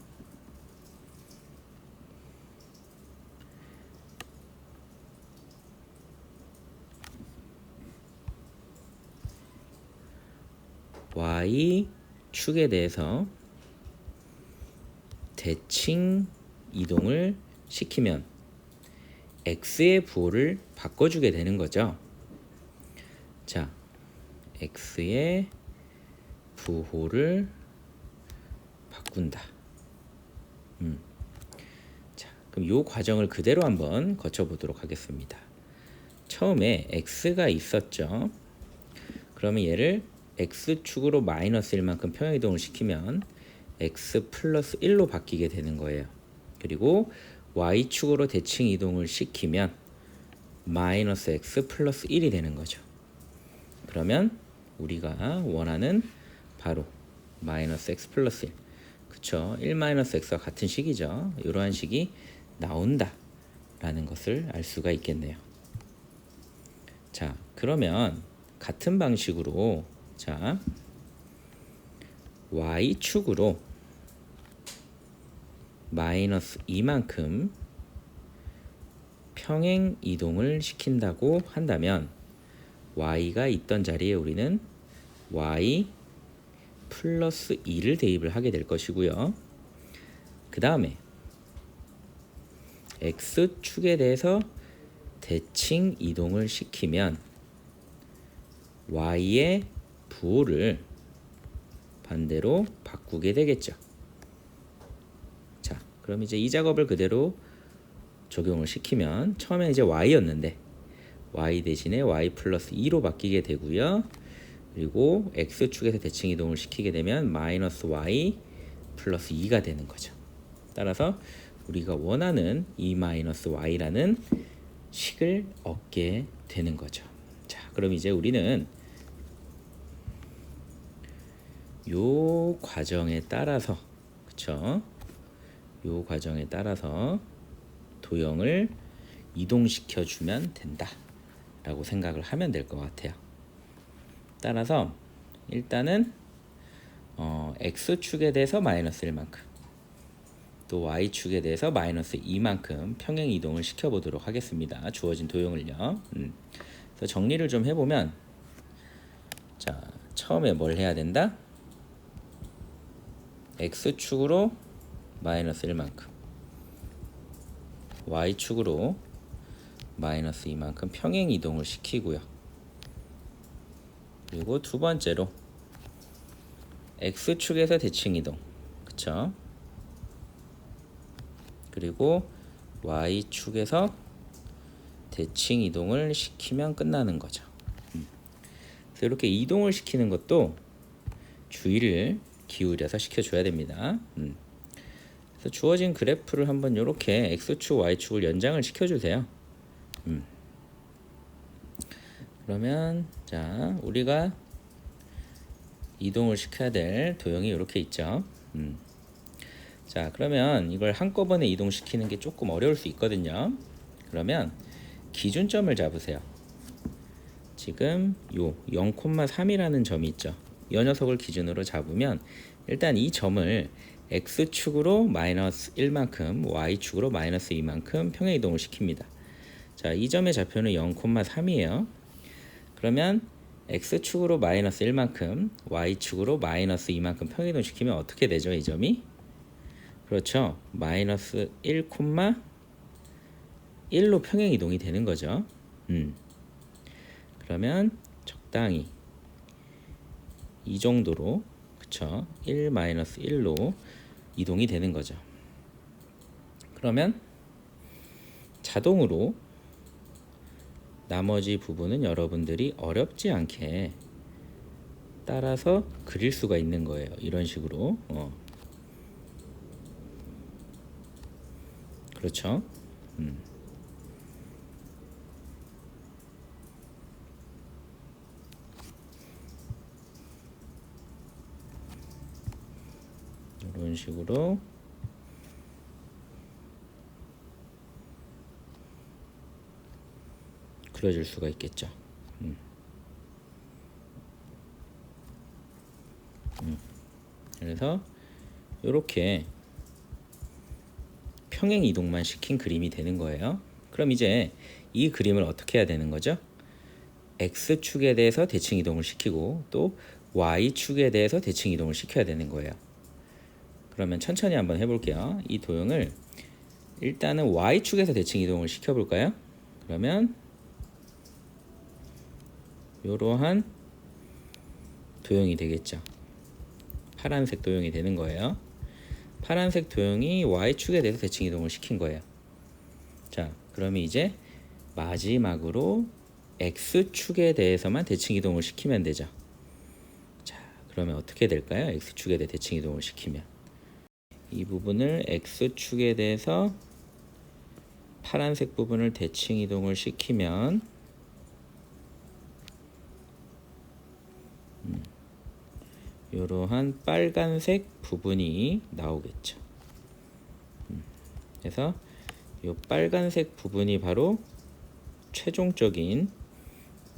y축에 대해서 대칭 이동을 시키면 x의 부호를 바꿔주게 되는 거죠. 자, x의 부호를 바꾼다. 자, 그럼 이 과정을 그대로 한번 거쳐보도록 하겠습니다. 처음에 x가 있었죠. 그러면 얘를 x축으로 마이너스 1만큼 평행이동을 시키면 x 플러스 1로 바뀌게 되는 거예요. 그리고 y축으로 대칭 이동을 시키면 마이너스 x 플러스 1이 되는 거죠. 그러면 우리가 원하는 바로 마이너스 x 플러스 1, 그쵸? 1 마이너스 x와 같은 식이죠. 이러한 식이 나온다 라는 것을 알 수가 있겠네요. 자, 그러면 같은 방식으로 자 y축으로 마이너스 2만큼 평행 이동을 시킨다고 한다면 y가 있던 자리에 우리는 y 플러스 2를 대입을 하게 될 것이고요. 그 다음에 x축에 대해서 대칭 이동을 시키면 y의 부호를 반대로 바꾸게 되겠죠. 자, 그럼 이제 이 작업을 그대로 적용을 시키면 처음에 이제 y였는데 y 대신에 y 플러스 2로 바뀌게 되고요. 그리고 x축에서 대칭 이동을 시키게 되면 마이너스 y 플러스 2가 되는 거죠. 따라서 우리가 원하는 e 마이너스 y라는 식을 얻게 되는 거죠. 자, 그럼 이제 우리는 요 과정에 따라서, 그쵸? 요 과정에 따라서 도형을 이동시켜 주면 된다 라고 생각을 하면 될 것 같아요. 따라서 일단은 x축에 대해서 마이너스 1만큼 또 y축에 대해서 마이너스 2만큼 평행 이동을 시켜보도록 하겠습니다. 주어진 도형을요. 그래서 정리를 좀 해보면, 자, 처음에 뭘 해야 된다? x축으로 마이너스 1만큼 y축으로 마이너스 2만큼 평행 이동을 시키고요. 그리고 두 번째로 x축에서 대칭 이동, 그쵸? 그리고 y축에서 대칭 이동을 시키면 끝나는 거죠. 그래서 이렇게 이동을 시키는 것도 주의를 기울여서 시켜줘야 됩니다. 그래서 주어진 그래프를 한번 이렇게 x축, y축을 연장을 시켜주세요. 그러면 자, 우리가 이동을 시켜야 될 도형이 이렇게 있죠. 자, 그러면 이걸 한꺼번에 이동시키는 게 조금 어려울 수 있거든요. 그러면 기준점을 잡으세요. 지금 요 0,3이라는 점이 있죠. 이 녀석을 기준으로 잡으면 일단 이 점을 x축으로 마이너스 1만큼 y축으로 마이너스 2만큼 평행 이동을 시킵니다. 자, 이 점의 좌표는 0,3이에요. 그러면 x축으로 마이너스 1만큼 y축으로 마이너스 2만큼 평행 이동 시키면 어떻게 되죠? 이 점이? 그렇죠. 마이너스 1,1로 평행 이동이 되는 거죠. 그러면 적당히 이 정도로, 그쵸? 1 마이너스 1로 이동이 되는 거죠. 그러면 자동으로 나머지 부분은 여러분들이 어렵지 않게 따라서 그릴 수가 있는 거예요. 이런 식으로. 그렇죠? 이런 식으로 그려질 수가 있겠죠. 그래서 이렇게 평행 이동만 시킨 그림이 되는 거예요. 그럼 이제 이 그림을 어떻게 해야 되는 거죠? x축에 대해서 대칭 이동을 시키고 또 y축에 대해서 대칭 이동을 시켜야 되는 거예요. 그러면 천천히 한번 해볼게요. 이 도형을 일단은 y축에서 대칭 이동을 시켜볼까요? 그러면 이러한 도형이 되겠죠. 파란색 도형이 되는 거예요. 파란색 도형이 y축에 대해서 대칭 이동을 시킨 거예요. 자, 그러면 이제 마지막으로 x축에 대해서만 대칭 이동을 시키면 되죠. 자, 그러면 어떻게 될까요? x축에 대해 대칭 이동을 시키면 이 부분을 x축에 대해서 파란색 부분을 대칭 이동을 시키면 이러한 빨간색 부분이 나오겠죠. 그래서 이 빨간색 부분이 바로 최종적인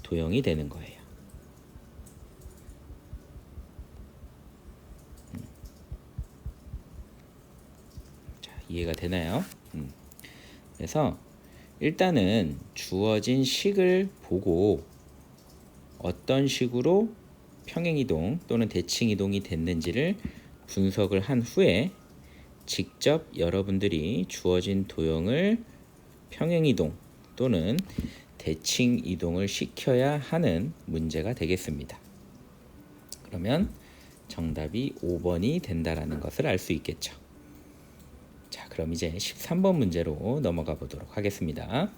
도형이 되는 거예요. 자, 이해가 되나요? 그래서 일단은 주어진 식을 보고 어떤 식으로 평행이동 또는 대칭이동이 됐는지를 분석을 한 후에 직접 여러분들이 주어진 도형을 평행이동 또는 대칭이동을 시켜야 하는 문제가 되겠습니다. 그러면 정답이 5번이 된다라는 것을 알 수 있겠죠. 자, 그럼 이제 13번 문제로 넘어가 보도록 하겠습니다.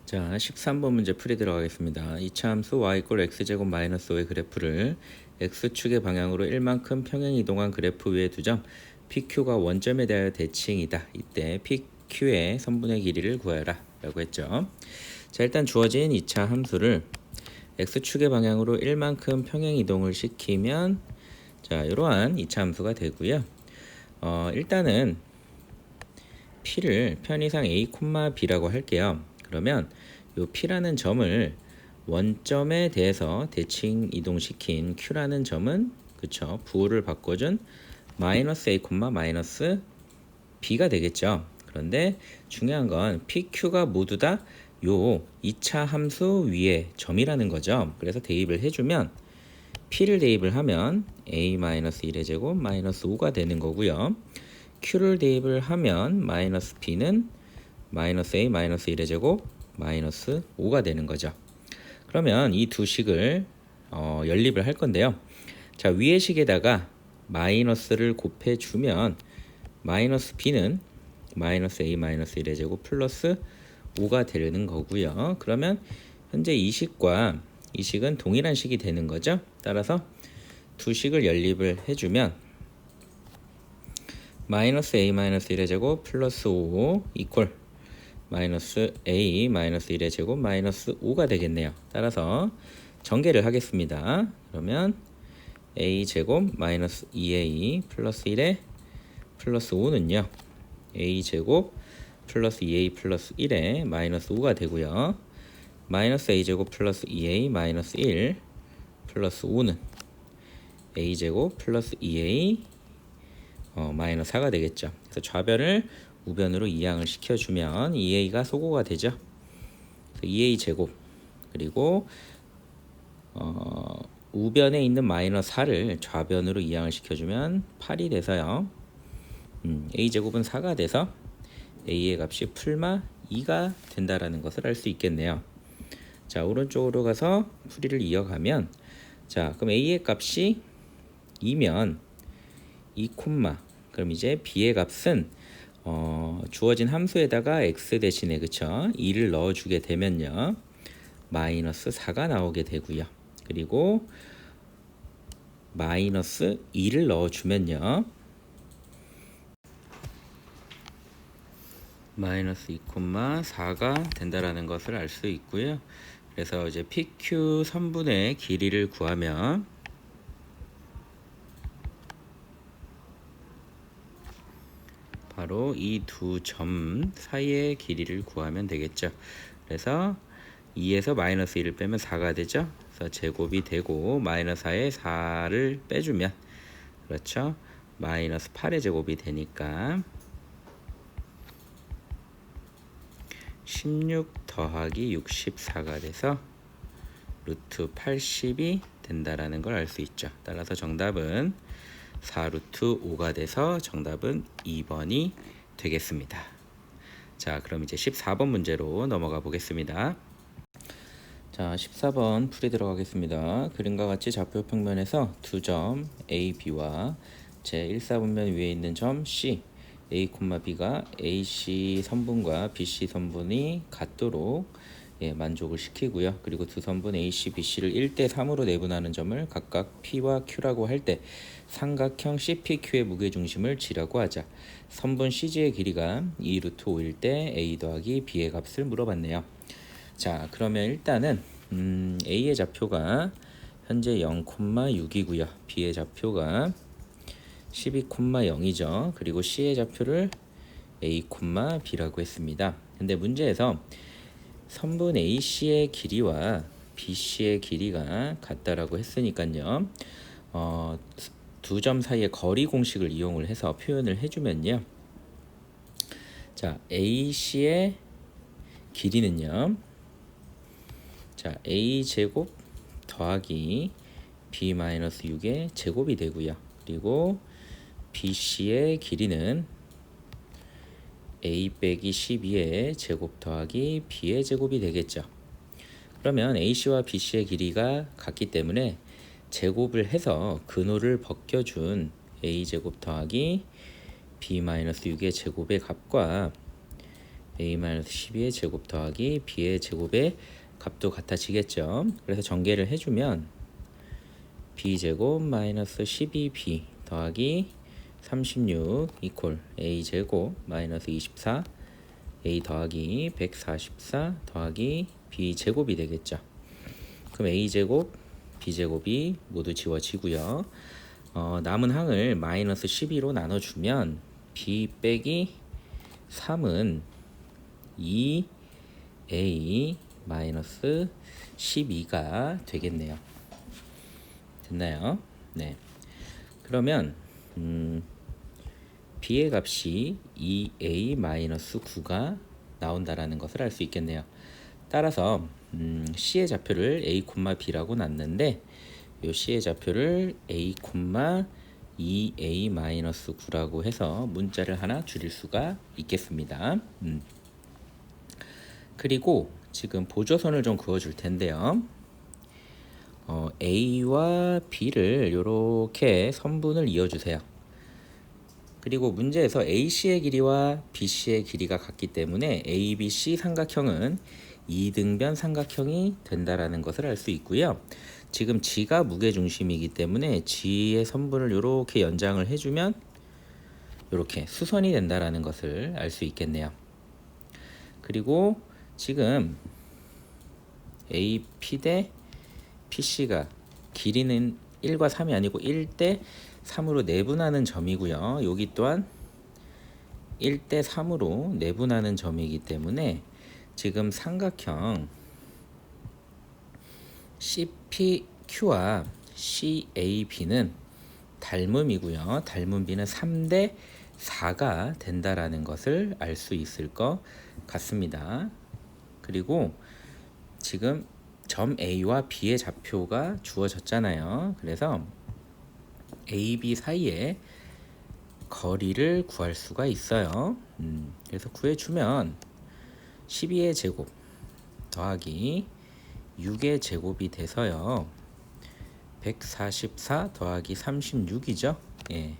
자, 13번 문제 풀이 들어가겠습니다. 이차함수 y = x제곱 마이너스 5의 그래프를 x축의 방향으로 1만큼 평행 이동한 그래프 위에 두점 PQ가 원점에 대하여 대칭이다. 이때 PQ의 선분의 길이를 구하여라 라고 했죠. 자, 일단 주어진 2차 함수를 x축의 방향으로 1만큼 평행 이동을 시키면 자, 이러한 2차 함수가 되고요. 일단은 P를 편의상 A, B라고 할게요. 그러면 이 P라는 점을 원점에 대해서 대칭 이동시킨 Q라는 점은 그쵸 부호를 바꿔준 마이너스 A, 마이너스 B가 되겠죠. 그런데 중요한 건 PQ가 모두 다 요 2차 함수 위에 점이라는 거죠. 그래서 대입을 해주면 P를 대입을 하면 A-1의 제곱 마이너스 5가 되는 거고요. Q를 대입을 하면 마이너스 B는 마이너스 A 마이너스 1의 제곱 마이너스 5가 되는 거죠. 그러면 이 두 식을 연립을 할 건데요. 자, 위의 식에다가 마이너스를 곱해주면 마이너스 B는 마이너스 A 마이너스 1의 제곱 플러스 5가 되는 거고요. 그러면 현재 이 식과 이 식은 동일한 식이 되는 거죠. 따라서 두 식을 연립을 해주면 마이너스 A 마이너스 1의 제곱 플러스 5 이퀄 마이너스 A 마이너스 1의 제곱 마이너스 5가 되겠네요. 따라서 전개를 하겠습니다. 그러면 A 제곱 마이너스 2A 플러스 1의 플러스 5는요. A 제곱 플러스 2A 플러스 1의 마이너스 5가 되고요. 마이너스 A제곱 플러스 2A 마이너스 1 플러스 5는 A제곱 플러스 2A 마이너스 4가 되겠죠. 그래서 좌변을 우변으로 이항을 시켜주면 2A가 소고가 되죠. 2A 제곱 그리고 우변에 있는 마이너스 4를 좌변으로 이항을 시켜주면 8이 돼서요. A 제곱은 4가 돼서 A의 값이 풀마 2가 된다라는 것을 알 수 있겠네요. 자, 오른쪽으로 가서 풀이를 이어가면 자, 그럼 A의 값이 2면 2, 그럼 이제 B의 값은 주어진 함수에다가 x 대신에 그쵸 2를 넣어주게 되면요 마이너스 4가 나오게 되고요. 그리고 마이너스 2를 넣어주면요 마이너스 2, 4가 된다라는 것을 알 수 있고요. 그래서 이제 PQ 선분의 길이를 구하면 바로 이 두 점 사이의 길이를 구하면 되겠죠. 그래서 2에서 마이너스 1을 빼면 4가 되죠. 그래서 제곱이 되고 마이너스 4에 4를 빼주면 그렇죠. 마이너스 8의 제곱이 되니까 16 더하기 64가 돼서 루트 80이 된다라는 걸 알 수 있죠. 따라서 정답은 4 루트 5가 돼서 정답은 2번이 되겠습니다. 자, 그럼 이제 14번 문제로 넘어가 보겠습니다. 자, 14번 풀이 들어가겠습니다. 그림과 같이 좌표 평면에서 두 점 A, B와 제1사분면 위에 있는 점 C A, B가 AC 선분과 BC 선분이 같도록 만족을 시키고요. 그리고 두 선분 AC, BC를 1대 3으로 내분하는 점을 각각 P와 Q라고 할 때 삼각형 CPQ의 무게중심을 G라고 하자. 선분 CG의 길이가 2 루트 5일 때 A 더하기 B의 값을 물어봤네요. 자, 그러면 일단은 A의 좌표가 현재 0,6이고요. B의 좌표가 12,0이죠. 그리고 C의 좌표를 A, B라고 했습니다. 근데 문제에서 선분 AC의 길이와 BC의 길이가 같다라고 했으니까요. 두 점 사이의 거리 공식을 이용을 해서 표현을 해주면요. 자, AC의 길이는요. 자, A 제곱 더하기 B-6의 제곱이 되고요. 그리고 BC의 길이는 A 빼기 12의 제곱 더하기 B의 제곱이 되겠죠. 그러면 AC와 BC의 길이가 같기 때문에 제곱을 해서 근호를 벗겨준 A제곱 더하기 B-6의 제곱의 값과 A-12의 제곱 더하기 B의 제곱의 값도 같아지겠죠. 그래서 전개를 해주면 B제곱 마이너스 12B 더하기 36 이퀄 A제곱 마이너스 24 A 더하기 144 더하기 B제곱이 되겠죠. 그럼 A제곱, B제곱이 모두 지워지고요. 남은 항을 마이너스 12로 나눠주면 B 빼기 3은 2A 마이너스 12가 되겠네요. 됐나요? 네. 그러면 B의 값이 2A-9가 나온다라는 것을 알 수 있겠네요. 따라서 C의 좌표를 A, B라고 놨는데 이 C의 좌표를 A, 2A-9라고 해서 문자를 하나 줄일 수가 있겠습니다. 그리고 지금 보조선을 좀 그어줄 텐데요. A와 B를 이렇게 선분을 이어주세요. 그리고 문제에서 AC의 길이와 BC의 길이가 같기 때문에 ABC 삼각형은 이등변 삼각형이 된다라는 것을 알 수 있고요. 지금 G가 무게중심이기 때문에 G의 선분을 이렇게 연장을 해주면 이렇게 수선이 된다라는 것을 알 수 있겠네요. 그리고 지금 AP 대 PC가 길이는 1과 3이 아니고 1대 3으로 내분하는 점이고요. 여기 또한 1대 3으로 내분하는 점이기 때문에 지금 삼각형 CPQ와 CAB는 닮음이고요. 닮은 B는 3대 4가 된다라는 것을 알 수 있을 것 같습니다. 그리고 지금 점 A와 B의 좌표가 주어졌잖아요. 그래서 A, B 사이에 거리를 구할 수가 있어요. 그래서 구해주면 12의 제곱 더하기 6의 제곱이 돼서요. 144 더하기 36이죠. 예.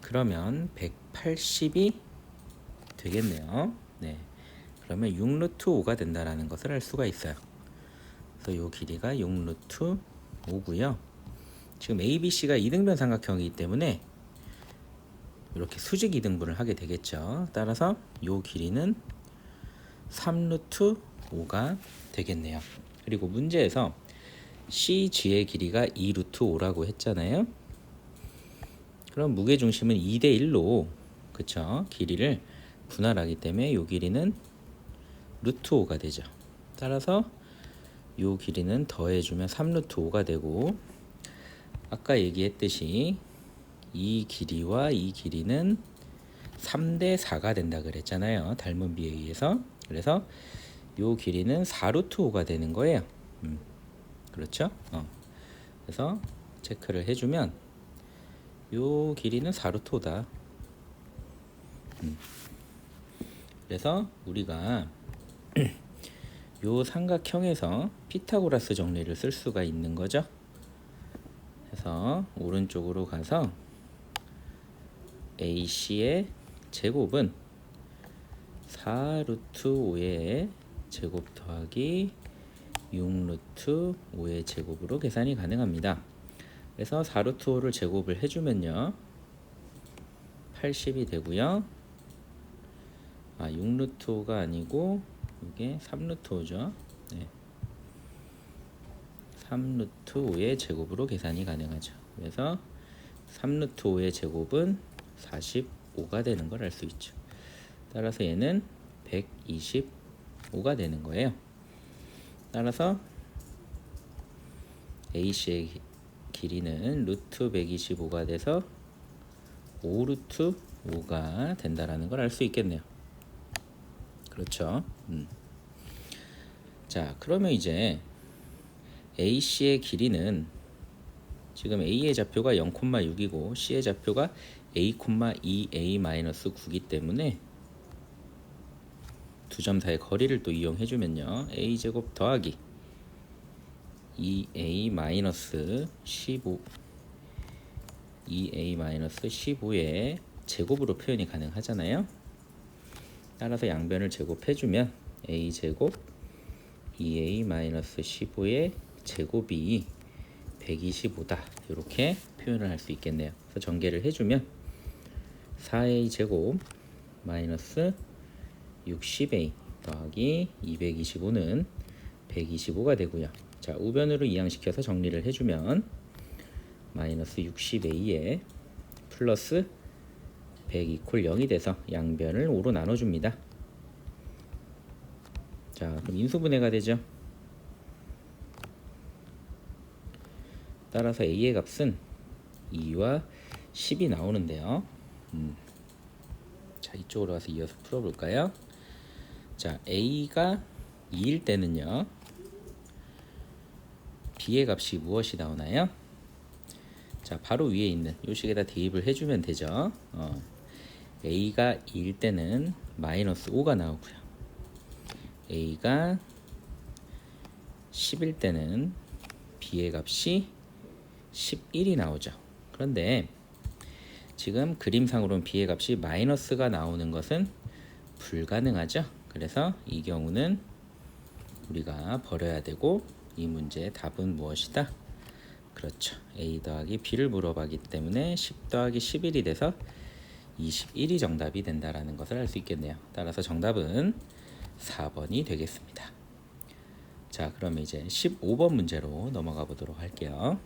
그러면 180이 되겠네요. 네. 그러면 6루트 5가 된다라는 것을 알 수가 있어요. 그래서 이 길이가 6루트 5고요. 지금 ABC가 이등변 삼각형이기 때문에 이렇게 수직 이등분을 하게 되겠죠. 따라서 이 길이는 3루트 5가 되겠네요. 그리고 문제에서 CG의 길이가 2루트 5라고 했잖아요. 그럼 무게중심은 2대 1로 그쵸? 길이를 분할하기 때문에 이 길이는 루트 5가 되죠. 따라서 이 길이는 더해주면 3루트 5가 되고 아까 얘기했듯이 이 길이와 이 길이는 3대 4가 된다 그랬잖아요. 닮은 비에 의해서. 그래서 이 길이는 4루트 5가 되는 거예요. 그렇죠? 그래서 체크를 해주면 이 길이는 4루트 5다. 그래서 우리가 요 삼각형에서 피타고라스 정리를 쓸 수가 있는 거죠. 그래서 오른쪽으로 가서 AC의 제곱은 4 루트 5의 제곱 더하기 6 루트 5의 제곱으로 계산이 가능합니다. 그래서 4 루트 5를 제곱을 해주면요 80이 되고요. 6 루트 5가 아니고 이게 3 루트 5죠. 네. 3 루트 5의 제곱으로 계산이 가능하죠. 그래서 3 루트 5의 제곱은 45가 되는 걸 알 수 있죠. 따라서 얘는 125가 되는 거예요. 따라서 AC의 길이는 루트 125가 돼서 5 루트 5가 된다라는 걸 알 수 있겠네요. 그렇죠. 자, 그러면 이제 AC의 길이는 지금 A의 좌표가 0,6이고 C의 좌표가 A,2A-9이기 때문에 두 점 사이의 거리를 또 이용해 주면요 A제곱 더하기 2A-15 2A-15의 제곱으로 표현이 가능하잖아요. 따라서 양변을 제곱해주면 A제곱 2A-15의 제곱이 125다 이렇게 표현을 할 수 있겠네요. 그래서 전개를 해주면 4A 제곱 마이너스 60A 더하기 225는 125가 되고요. 자, 우변으로 이항시켜서 정리를 해주면 마이너스 60A에 플러스 100 이퀄 0이 돼서 양변을 5로 나눠줍니다. 자, 그럼 인수분해가 되죠. 따라서 A의 값은 2와 10이 나오는데요. 자, 이쪽으로 와서 이어서 풀어볼까요? 자, A가 2일 때는요 B의 값이 무엇이 나오나요? 자, 바로 위에 있는 요 식에다 대입을 해주면 되죠. A가 2일 때는 마이너스 5가 나오고요. A가 10일 때는 B의 값이 11이 나오죠. 그런데 지금 그림상으로는 B의 값이 마이너스가 나오는 것은 불가능하죠. 그래서 이 경우는 우리가 버려야 되고 이 문제의 답은 무엇이다? 그렇죠. A 더하기 B를 물어봤기 때문에 10 더하기 11이 돼서 21이 정답이 된다라는 것을 알 수 있겠네요. 따라서 정답은 4번이 되겠습니다. 자, 그러면 이제 15번 문제로 넘어가 보도록 할게요.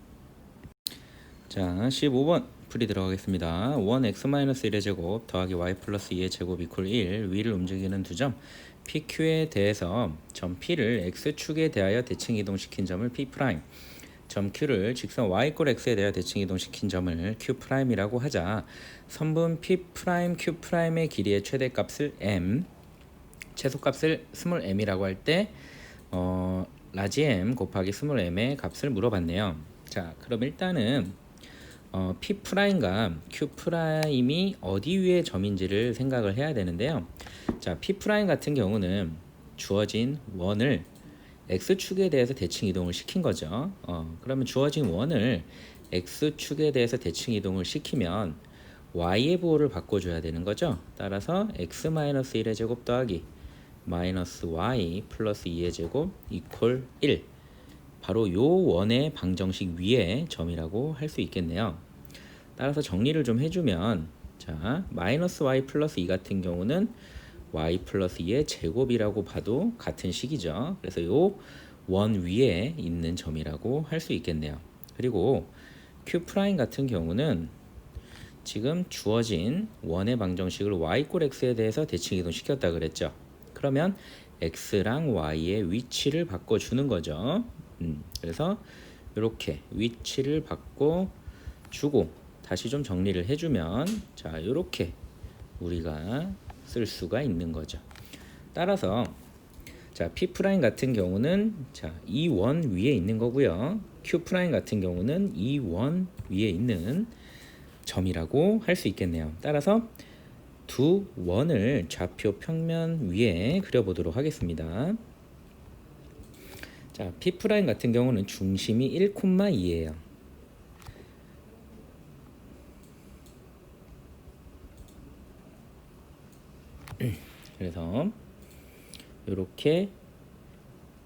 자, 15번 풀이 들어가겠습니다. 1x-1의 제곱 더하기 y 플러스 2의 제곱 이퀄 1 위를 움직이는 두 점 PQ에 대해서 점 P를 X축에 대하여 대칭 이동시킨 점을 P', 점 Q를 직선 y = x에 대하여 대칭 이동시킨 점을 Q'이라고 하자 선분 P', Q'의 길이의 최대값을 m, 최소값을 스몰 m이라고 할 때 라지 m 곱하기 스몰 m의 값을 물어봤네요. 자, 그럼 일단은 P'과 Q'이 어디 위의 점인지를 생각을 해야 되는데요. 자, P' 같은 경우는 주어진 원을 X축에 대해서 대칭 이동을 시킨 거죠. 그러면 주어진 원을 X축에 대해서 대칭 이동을 시키면 Y의 부호를 바꿔줘야 되는 거죠. 따라서 X-1의 제곱 더하기 마이너스 Y 플러스 2의 제곱 이퀄 1 바로 요 원의 방정식 위의 점이라고 할 수 있겠네요. 따라서 정리를 좀 해주면 자, 마이너스 y 플러스 2 같은 경우는 y 플러스 2의 제곱이라고 봐도 같은 식이죠. 그래서 요 원 위에 있는 점이라고 할 수 있겠네요. 그리고 Q' 같은 경우는 지금 주어진 원의 방정식을 y = x에 대해서 대칭 이동시켰다 그랬죠. 그러면 x랑 y의 위치를 바꿔주는 거죠. 그래서 이렇게 위치를 바꿔주고 다시 좀 정리를 해주면 자, 이렇게 우리가 쓸 수가 있는 거죠. 따라서 자, P' 같은 경우는 자, 이 원 위에 있는 거고요. Q' 같은 경우는 이 원 위에 있는 점이라고 할 수 있겠네요. 따라서 두 원을 좌표 평면 위에 그려보도록 하겠습니다. 자, P' 같은 경우는 중심이 1,2예요. 그래서 이렇게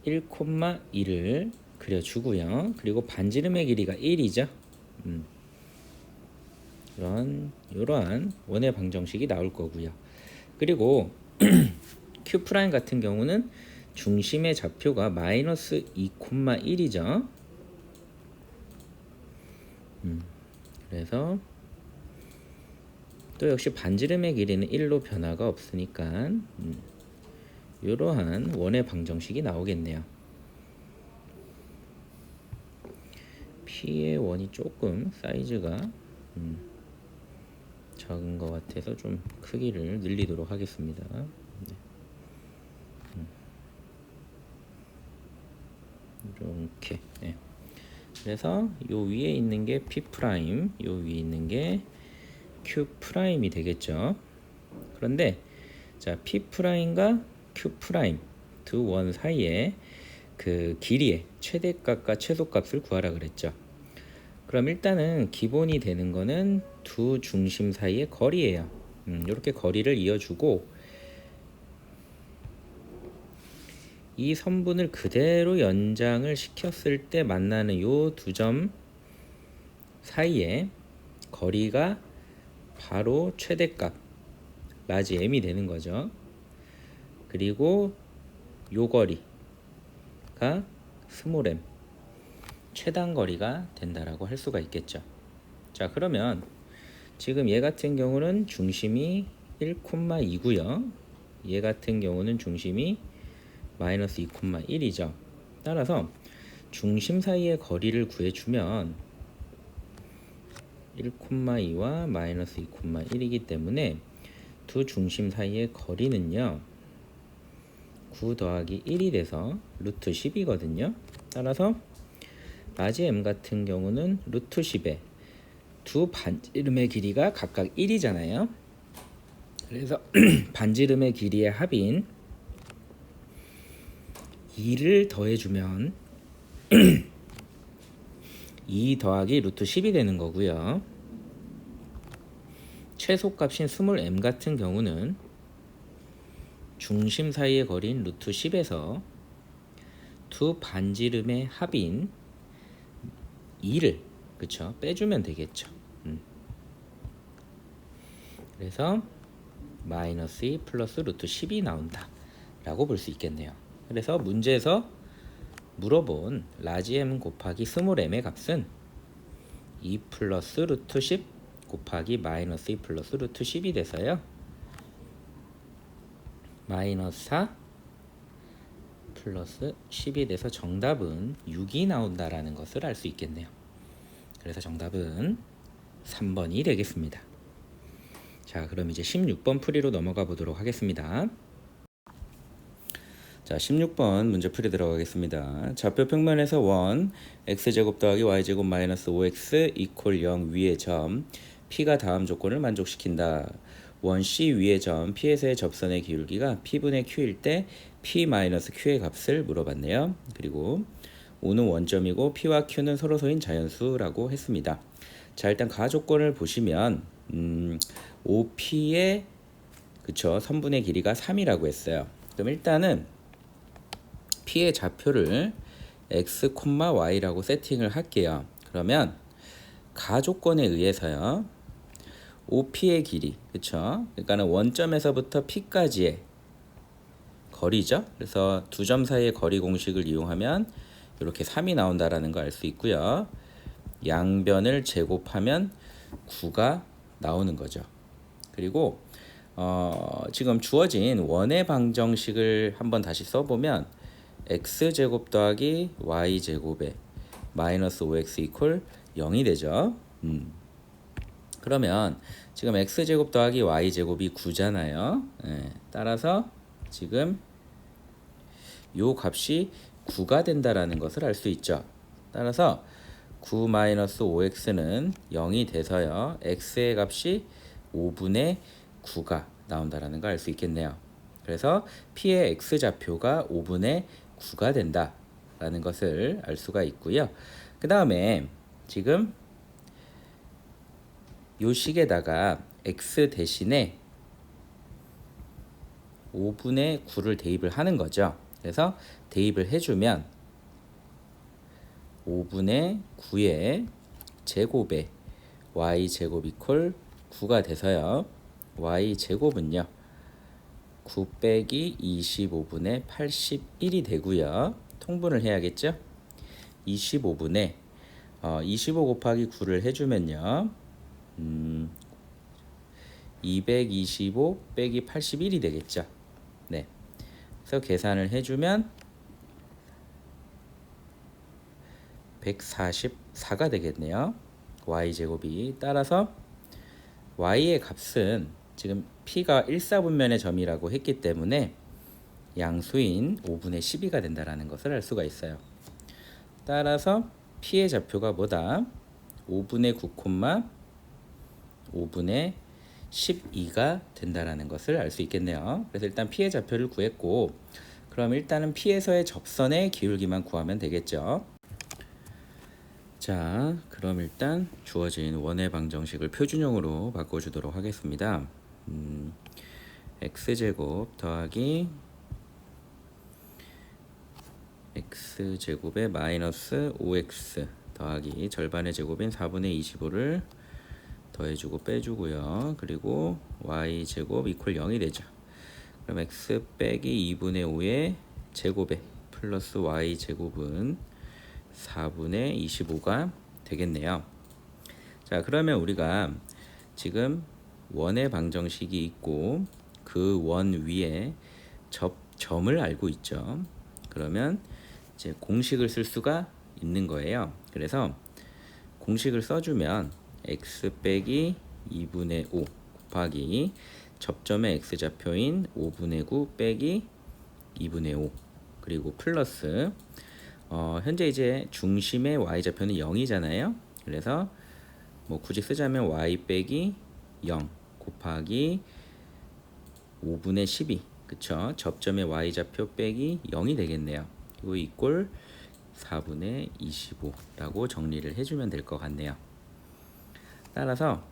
1,2를 그려주고요. 그리고 반지름의 길이가 1이죠. 이러한 원의 방정식이 나올 거고요. 그리고 Q' 같은 경우는 중심의 좌표가 마이너스 2,1이죠. 그래서 또 역시 반지름의 길이는 1로 변화가 없으니까 이러한 원의 방정식이 나오겠네요. P의 원이 조금 사이즈가 작은 것 같아서 좀 크기를 늘리도록 하겠습니다. 이렇게. 네. 그래서 요 위에 있는 게 P', 요 위에 있는 게 Q'이 되겠죠. 그런데 자, P'과 Q' 두 원 사이에 그 길이의 최대값과 최소값을 구하라 그랬죠. 그럼 일단은 기본이 되는 거는 두 중심 사이의 거리예요. 이렇게 거리를 이어주고 이 선분을 그대로 연장을 시켰을 때 만나는 요 두 점 사이에 거리가 바로 최대값 라지 m이 되는 거죠. 그리고 요 거리가 스몰 m 최단 거리가 된다라고 할 수가 있겠죠. 자, 그러면 지금 얘 같은 경우는 중심이 1,2고요. 얘 같은 경우는 중심이 마이너스 2,1이죠. 따라서 중심 사이의 거리를 구해주면 1,2와 마이너스 2,1이기 때문에 두 중심 사이의 거리는요 9 더하기 1이 돼서 루트 10이거든요. 따라서 라지 m 같은 경우는 루트 10에 두 반지름의 길이가 각각 1이잖아요. 그래서 반지름의 길이의 합인 2를 더해주면 2 더하기 루트 10이 되는 거고요. 최소값인 스몰 m 같은 경우는 중심 사이의 거리인 루트 10에서 두 반지름의 합인 2를 그쵸 빼주면 되겠죠. 그래서 마이너스 2 플러스 루트 10이 나온다 라고 볼 수 있겠네요. 그래서 문제에서 물어본 라지 m 곱하기 스몰 m의 값은 2 플러스 루트 10 곱하기 마이너스 2 플러스 루트 10이 돼서요 마이너스 4 플러스 10이 돼서 정답은 6이 나온다라는 것을 알 수 있겠네요. 그래서 정답은 3번이 되겠습니다. 자, 그럼 이제 16번 풀이로 넘어가 보도록 하겠습니다. 자, 16번 문제 풀이 들어가겠습니다. 좌표 평면에서 원 x제곱 더하기 y제곱 마이너스 5x 이퀄 0 위의 점 P가 다음 조건을 만족시킨다. 원 C 위의 점 P에서의 접선의 기울기가 P분의 Q일 때 P-Q의 값을 물어봤네요. 그리고 O는 원점이고 P와 Q는 서로소인 자연수라고 했습니다. 자, 일단 가조건을 보시면 OP의 그쵸 선분의 길이가 3이라고 했어요. 그럼 일단은 P의 좌표를 x, y라고 세팅을 할게요. 그러면 가조건에 의해서요 OP의 길이 그쵸 그러니까는 원점에서부터 P까지의 거리죠. 그래서 두 점 사이의 거리 공식을 이용하면 이렇게 3이 나온다라는 걸 알 수 있고요. 양변을 제곱하면 9가 나오는 거죠. 그리고 지금 주어진 원의 방정식을 한번 다시 써보면 x제곱 더하기 y제곱에 마이너스 5x 이퀄 0이 되죠. 그러면 지금 x제곱 더하기 y제곱이 9잖아요. 따라서 지금 요 값이 9가 된다라는 것을 알 수 있죠. 따라서 9 마이너스 5x는 0이 돼서요. x의 값이 5분의 9가 나온다라는 걸 알 수 있겠네요. 그래서 P의 x좌표가 5분의 9가 된다라는 것을 알 수가 있고요. 그 다음에 지금 요 식에다가 x 대신에 5분의 9를 대입을 하는 거죠. 그래서 대입을 해주면 5분의 9의 제곱에 y제곱 이퀄 9가 돼서요. y제곱은요. 9 빼기 25분의 81이 되고요. 통분을 해야겠죠. 25분의 25 곱하기 9를 해주면요. 225 빼기 81이 되겠죠. 네. 그래서 계산을 해주면 144가 되겠네요. y제곱이. 따라서 y의 값은 지금 p가 1사분면의 점이라고 했기 때문에 양수인 5분의 12가 된다는 것을 알 수가 있어요. 따라서 p의 좌표가 뭐다? 5분의 9, 5분의 12가 된다는 것을 알 수 있겠네요. 그래서 일단 p의 좌표를 구했고, 그럼 일단은 p에서의 접선의 기울기만 구하면 되겠죠. 자, 그럼 일단 주어진 원의 방정식을 표준형으로 바꿔주도록 하겠습니다. x제곱 더하기 x제곱에 마이너스 5x 더하기 절반의 제곱인 4분의 25를 더해주고 빼주고요. 그리고 y제곱 이퀄 0이 되죠. 그럼 x 빼기 2분의 5의 제곱에 플러스 y제곱은 4분의 25가 되겠네요. 자, 그러면 우리가 지금 원의 방정식이 있고 그 원 위에 점을 알고 있죠. 그러면 이제 공식을 쓸 수가 있는 거예요. 그래서 공식을 써주면 x 빼기 2분의 5 곱하기 접점의 x좌표인 5분의 9 빼기 2분의 5 그리고 플러스 현재 이제 중심의 y좌표는 0이잖아요. 그래서 뭐 굳이 쓰자면 y 빼기 0 곱하기 5분의 12 그쵸? 접점의 y좌표 빼기 0이 되겠네요. 이거 이꼴 4분의 25라고 정리를 해주면 될 것 같네요. 따라서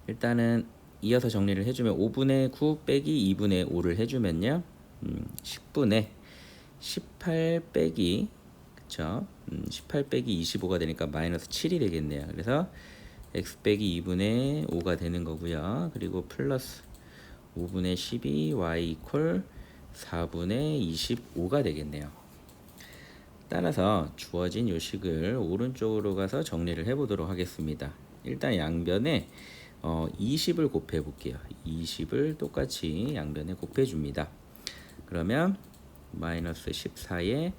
일단은 이어서 정리를 해주면 5분의 9 빼기 2분의 5를 해주면요. 10분의 18 빼기 그쵸? 18 빼기 25가 되니까 마이너스 7이 되겠네요. 그래서 x 빼기 2분의 5가 되는 거고요. 그리고 플러스 5분의 12 y 이퀄 4분의 25가 되겠네요. 따라서 주어진 요식을 오른쪽으로 가서 정리를 해보도록 하겠습니다. 일단 양변에 20을 곱해 볼게요. 20을 똑같이 양변에 곱해 줍니다. 그러면 마이너스 14에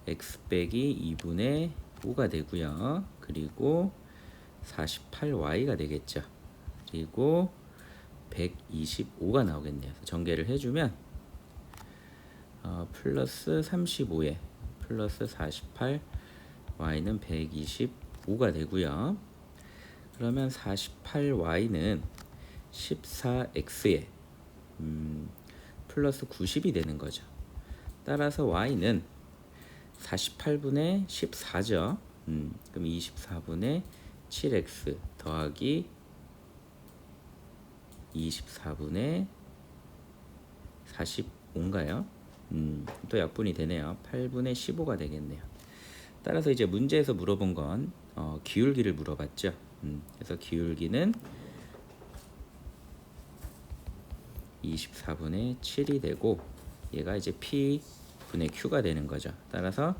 x 빼기 2분의 5가 되고요. 그리고 48y가 되겠죠. 그리고 125가 나오겠네요. 전개를 해주면 플러스 35에 플러스 48 y는 125가 되고요. 그러면 48y는 14x에 플러스 90이 되는 거죠. 따라서 y는 48분의 14죠. 그럼 24분의 7x 더하기 24분의 45인가요? 또 약분이 되네요. 8분의 15가 되겠네요. 따라서 이제 문제에서 물어본 건 기울기를 물어봤죠. 그래서 기울기는 24분의 7이 되고 얘가 이제 P분의 Q가 되는 거죠. 따라서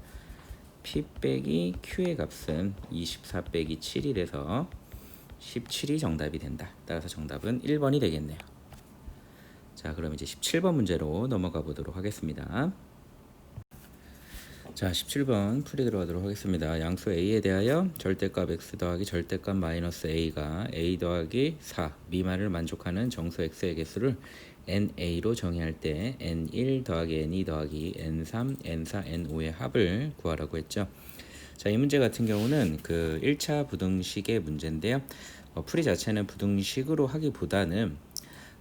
P 빼기 Q의 값은 24 빼기 7이 돼서 17이 정답이 된다. 따라서 정답은 1번이 되겠네요. 자, 그럼 이제 17번 문제로 넘어가 보도록 하겠습니다. 자, 17번 풀이 들어가도록 하겠습니다. 양수 a에 대하여 절대값 x 더하기 절대값 마이너스 a가 a 더하기 4 미만을 만족하는 정수 x의 개수를 NA로 정의할 때 N1 더하기 N2 더하기 N3, N4, N5의 합을 구하라고 했죠. 자, 이 문제 같은 경우는 그 1차 부등식의 문제인데요. 풀이 자체는 부등식으로 하기보다는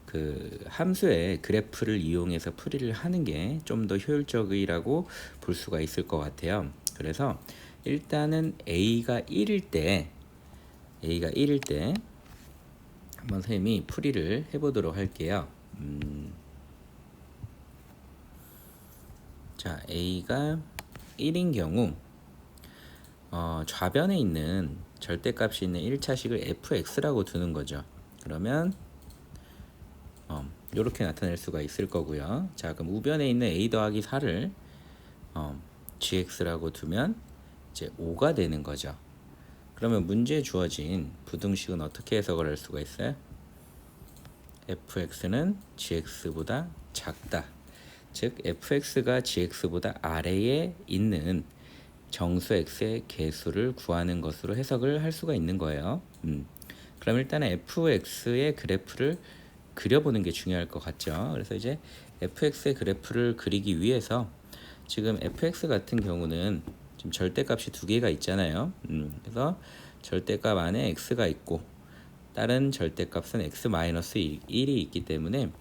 그 함수의 그래프를 이용해서 풀이를 하는 게 좀 더 효율적이라고 볼 수가 있을 것 같아요. 그래서 일단은 A가 1일 때 한번 선생님이 풀이를 해보도록 할게요. 자, a가 1인 경우 좌변에 있는 절대값이 있는 1차식을 fx라고 두는 거죠. 그러면 이렇게 나타낼 수가 있을 거고요. 자, 그럼 우변에 있는 a 더하기 4를 gx라고 두면 이제 5가 되는 거죠. 그러면 문제에 주어진 부등식은 어떻게 해석을 할 수가 있어요? fx는 gx보다 작다. 즉 fx가 gx보다 아래에 있는 정수 x의 개수를 구하는 것으로 해석을 할 수가 있는 거예요. 그럼 일단은 fx의 그래프를 그려보는 게 중요할 것 같죠. 그래서 이제 fx의 그래프를 그리기 위해서 지금 fx 같은 경우는 지금 절대값이 두 개가 있잖아요. 그래서 절대값 안에 x가 있고 다른 절대값은 x-1이 있기 때문에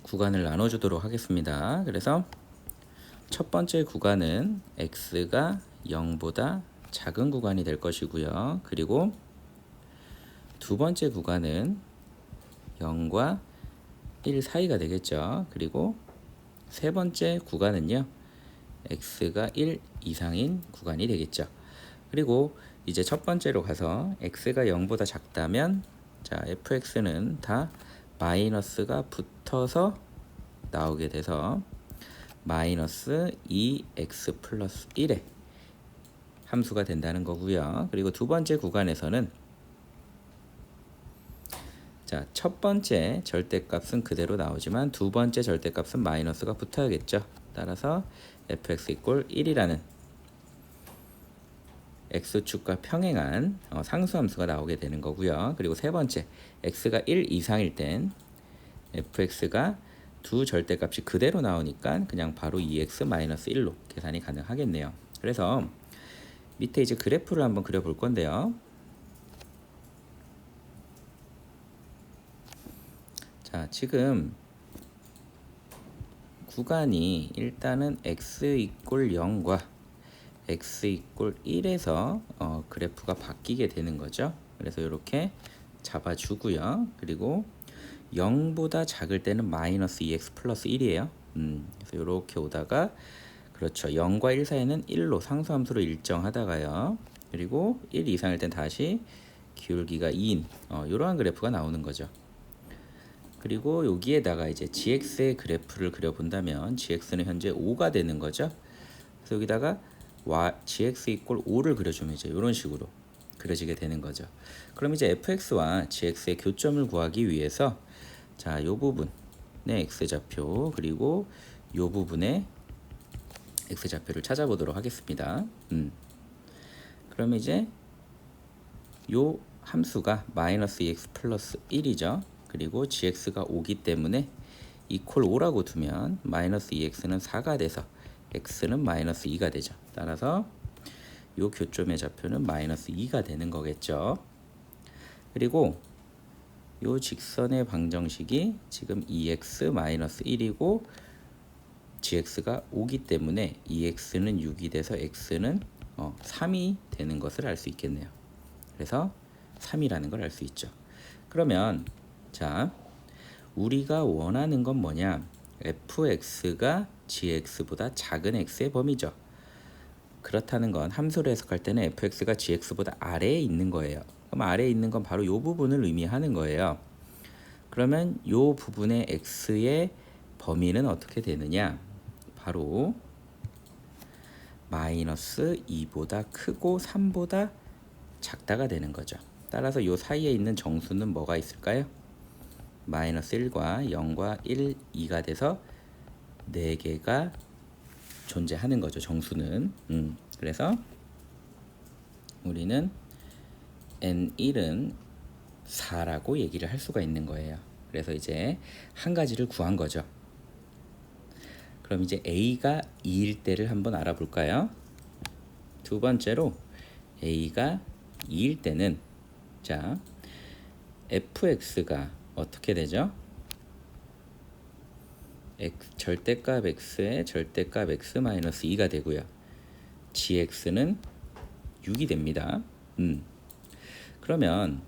구간을 나눠주도록 하겠습니다. 그래서 첫 번째 구간은 x가 0보다 작은 구간이 될 것이고요. 그리고 두 번째 구간은 0과 1 사이가 되겠죠. 그리고 세 번째 구간은요, x가 1 이상인 구간이 되겠죠. 그리고 이제 첫 번째로 가서 x가 0보다 작다면 자, fx는 다 마이너스가 붙어서 나오게 돼서 마이너스 2x 플러스 1의 함수가 된다는 거고요. 그리고 두 번째 구간에서는 자, 첫 번째 절대값은 그대로 나오지만 두 번째 절대값은 마이너스가 붙어야겠죠. 따라서 fx 이꼴 1이라는 x축과 평행한 상수함수가 나오게 되는 거고요. 그리고 세 번째, x가 1 이상일 땐 fx가 두 절대값이 그대로 나오니까 그냥 바로 2x-1로 계산이 가능하겠네요. 그래서 밑에 이제 그래프를 한번 그려볼 건데요. 자, 지금 구간이 일단은 x 이꼴 0과 x 이꼴 1에서 그래프가 바뀌게 되는 거죠. 그래서 이렇게 잡아주고요. 그리고 0보다 작을 때는 마이너스 2x 플러스 1이에요. 그래서 이렇게 오다가 그렇죠. 0과 1 사이는 1로 상수함수로 일정하다가요. 그리고 1 이상일 땐 다시 기울기가 2인 이러한 그래프가 나오는 거죠. 그리고 여기에다가 이제 gx의 그래프를 그려본다면 gx는 현재 5가 되는 거죠. 그래서 여기다가 gx 이꼴 5를 그려주면 이제 이런 식으로 그려지게 되는 거죠. 그럼 이제 fx와 gx의 교점을 구하기 위해서 자, 이 부분의 x좌표 그리고 이 부분의 x좌표를 찾아보도록 하겠습니다. 그럼 이제 요 함수가 마이너스 2x 플러스 1이죠. 그리고 gx가 5기 때문에 이퀄 5라고 두면 마이너스 2x는 4가 돼서 x는 마이너스 2가 되죠. 따라서 요 교점의 좌표는 마이너스 2가 되는 거겠죠. 그리고 요 직선의 방정식이 지금 2x 마이너스 1이고 gx가 5기 때문에 2x는 6이 돼서 x는 3이 되는 것을 알 수 있겠네요. 그래서 3이라는 걸 알 수 있죠. 그러면 자, 우리가 원하는 건 뭐냐? fx가 gx보다 작은 x의 범위죠. 그렇다는 건 함수로 해석할 때는 fx가 gx보다 아래에 있는 거예요. 그럼 아래에 있는 건 바로 이 부분을 의미하는 거예요. 그러면 이 부분의 x의 범위는 어떻게 되느냐? 바로 마이너스 2보다 크고 3보다 작다가 되는 거죠. 따라서 이 사이에 있는 정수는 뭐가 있을까요? 마이너스 1과 0과 1, 2가 돼서 4개가 존재하는 거죠. 정수는. 그래서 우리는 n1은 4라고 얘기를 할 수가 있는 거예요. 그래서 이제 한 가지를 구한 거죠. 그럼 이제 a가 2일 때를 한번 알아볼까요? 두 번째로 a가 2일 때는 자, fx가 어떻게 되죠? 절대값 x의 절대값 x-2가 되고요. gx는 6이 됩니다. 그러면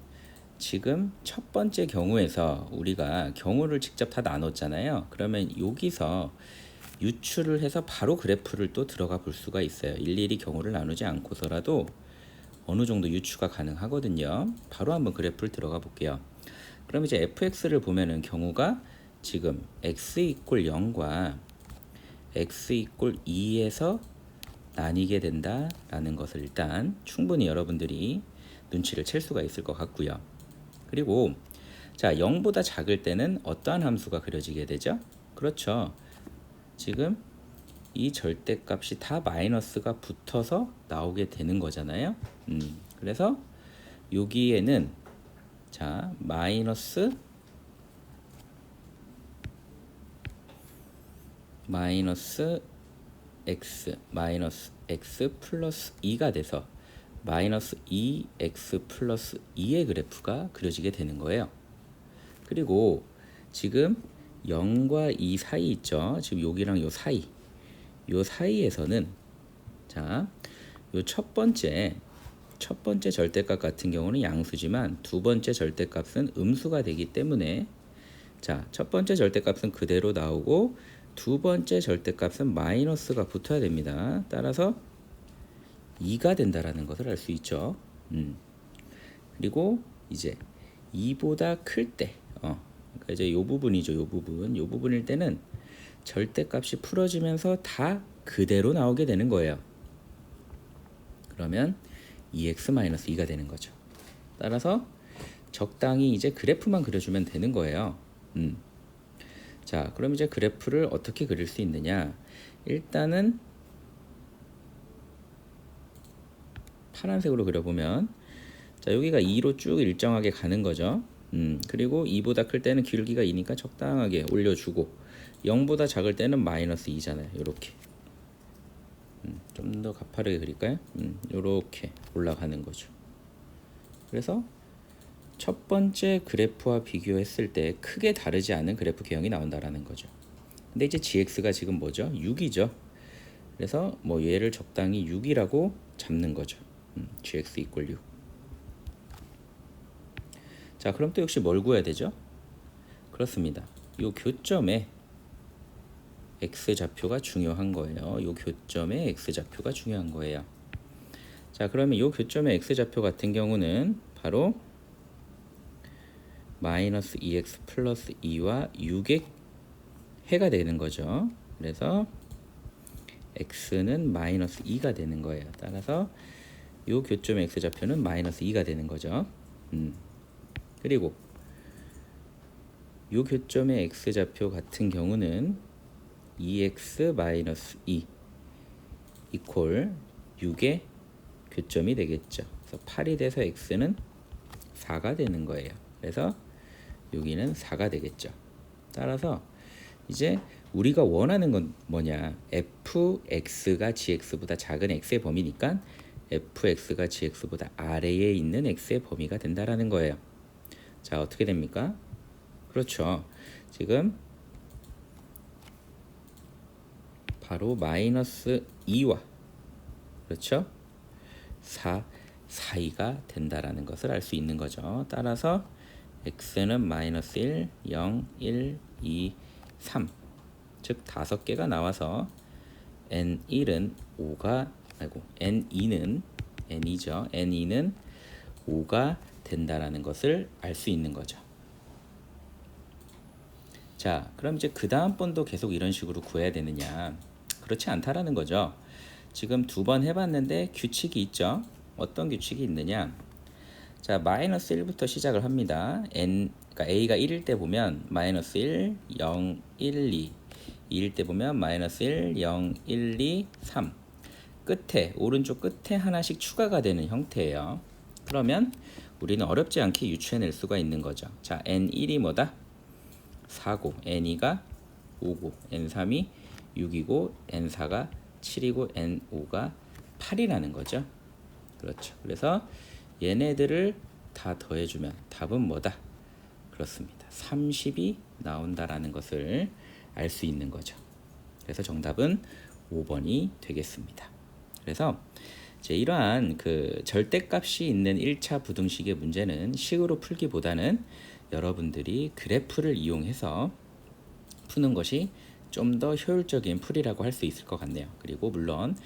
지금 첫 번째 경우에서 우리가 경우를 직접 다 나눴잖아요. 그러면 여기서 유추를 해서 바로 그래프를 또 들어가 볼 수가 있어요. 일일이 경우를 나누지 않고서라도 어느 정도 유추가 가능하거든요. 바로 한번 그래프를 들어가 볼게요. 그럼 이제 fx를 보면은 경우가 지금 x 이퀄 0과 x 이퀄 2에서 나뉘게 된다라는 것을 일단 충분히 여러분들이 눈치를 챌 수가 있을 것 같고요. 그리고 자, 0보다 작을 때는 어떠한 함수가 그려지게 되죠? 그렇죠. 지금 이 절대값이 다 마이너스가 붙어서 나오게 되는 거잖아요. 그래서 여기에는 자, 마이너스 x 플러스 2가 돼서 마이너스 2x 플러스 2의 그래프가 그려지게 되는 거예요. 그리고 지금 0과 2 사이 있죠. 지금 여기랑 요 사이에서는 자, 요 첫 번째 절대값 같은 경우는 양수지만 두 번째 절대값은 음수가 되기 때문에 자, 첫 번째 절대값은 그대로 나오고 두 번째 절대값은 마이너스가 붙어야 됩니다. 따라서 2가 된다라는 것을 알 수 있죠. 그리고 이제 2보다 클 때, 그러니까 이제 요 부분이죠. 요 부분일 때는 절대값이 풀어지면서 다 그대로 나오게 되는 거예요. 그러면 2x-2가 되는 거죠. 따라서 적당히 이제 그래프만 그려주면 되는 거예요. 자, 그럼 이제 그래프를 어떻게 그릴 수 있느냐? 일단은 파란색으로 그려보면 자, 여기가 2로 쭉 일정하게 가는 거죠. 그리고 2보다 클 때는 기울기가 2니까 적당하게 올려주고 0보다 작을 때는 마이너스 2잖아요. 이렇게 좀 더 가파르게 그릴까요? 이렇게 올라가는 거죠. 그래서 첫 번째 그래프와 비교했을 때 크게 다르지 않은 그래프 개형이 나온다라는 거죠. 근데 이제 gx가 지금 뭐죠? 6이죠. 그래서 뭐 얘를 적당히 6이라고 잡는 거죠. gx 이퀄 6. 자, 그럼 또 역시 뭘 구해야 되죠? 그렇습니다. 요 교점에 x좌표가 중요한 거예요. 요 교점에 x좌표가 중요한 거예요. 자, 그러면 요 교점의 x좌표 같은 경우는 바로 마이너스 2x 플러스 2와 6의 해가 되는 거죠. 그래서 x는 마이너스 2가 되는 거예요. 따라서 요 교점의 x좌표는 마이너스 2가 되는 거죠. 그리고 요 교점의 x좌표 같은 경우는 2x 마이너스 2 이퀄 6의 교점이 되겠죠. 그래서 8이 돼서 x는 4가 되는 거예요. 그래서 여기는 4가 되겠죠. 따라서 이제 우리가 원하는 건 뭐냐? fx가 gx보다 작은 x의 범위니까 fx가 gx보다 아래에 있는 x의 범위가 된다라는 거예요. 자, 어떻게 됩니까? 그렇죠. 지금 바로 마이너스 2와 그렇죠? 4가 된다라는 것을 알 수 있는 거죠. 따라서 x는 마이너스 1, 0, 1, 2, 3 즉 5개가 나와서 n1은 5가 n2는 5가 된다라는 것을 알 수 있는 거죠. 자, 그럼 이제 그 다음 번도 계속 이런 식으로 구해야 되느냐? 그렇지 않다라는 거죠. 지금 2번 해봤는데 규칙이 있죠. 어떤 규칙이 있느냐? 자, 마이너스 1부터 시작을 합니다. 그러니까 a가 1일 때 보면 마이너스 1, 0, 1, 2 2일 때 보면 마이너스 1, 0, 1, 2, 3 오른쪽 끝에 하나씩 추가가 되는 형태예요. 그러면 우리는 어렵지 않게 유추해낼 수가 있는 거죠. 자, n1이 뭐다? 4고 n2가 5고 n3이 6이고 n4가 7이고 n5가 8이라는 거죠. 그렇죠. 그래서 얘네들을 다 더해주면 답은 뭐다? 그렇습니다. 30이 나온다라는 것을 알 수 있는 거죠. 그래서 정답은 5번이 되겠습니다. 그래서 이제 이러한 그 절대값이 있는 1차 부등식의 문제는 식으로 풀기보다는 여러분들이 그래프를 이용해서 푸는 것이 좀 더 효율적인 풀이라고 할 수 있을 것 같네요. 그리고 물론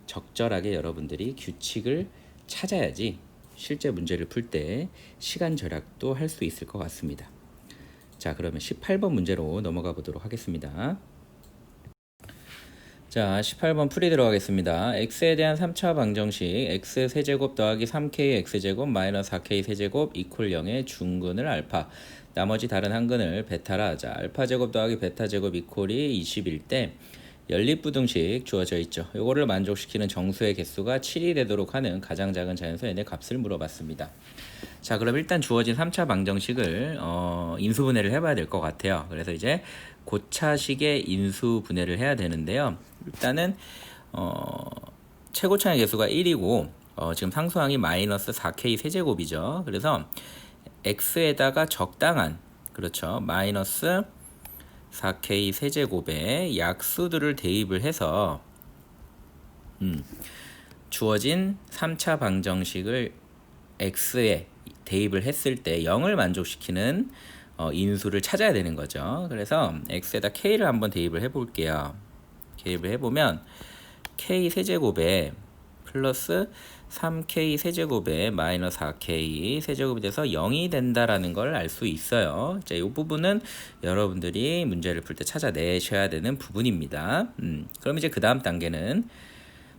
적절하게 여러분들이 규칙을 찾아야지 실제 문제를 풀 때 시간 절약도 할 수 있을 것 같습니다. 자, 그러면 18번 문제로 넘어가 보도록 하겠습니다. 자, 18번 풀이 들어가겠습니다. x에 대한 3차 방정식 x 세제곱 더하기 3k x제곱 마이너스 4k 세제곱 이퀄 0의 중근을 알파, 나머지 다른 한근을 베타라 하자. 알파제곱 더하기 베타제곱 이퀄이 20일 때 연립부등식 주어져 있죠. 요거를 만족시키는 정수의 개수가 7이 되도록 하는 가장 작은 자연수의 n의 값을 물어봤습니다. 자, 그럼 일단 주어진 3차 방정식을 인수분해를 해봐야 될 것 같아요. 그래서 이제 고차식의 인수분해를 해야 되는데요. 일단은 최고차의 개수가 1이고 지금 상수항이 마이너스 4k 세제곱이죠. 그래서 x에다가 적당한, 그렇죠, 마이너스 4k 세제곱에 약수들을 대입을 해서 주어진 3차 방정식을 x에 대입을 했을 때 0을 만족시키는 인수를 찾아야 되는 거죠. 그래서 x에다 k를 한번 대입을 해볼게요. 대입을 해보면 k 세제곱에 플러스 3k 세제곱에 마이너스 4k 세제곱이 돼서 0이 된다라는 걸 알 수 있어요. 자, 이 부분은 여러분들이 문제를 풀 때 찾아내셔야 되는 부분입니다. 그럼 이제 그 다음 단계는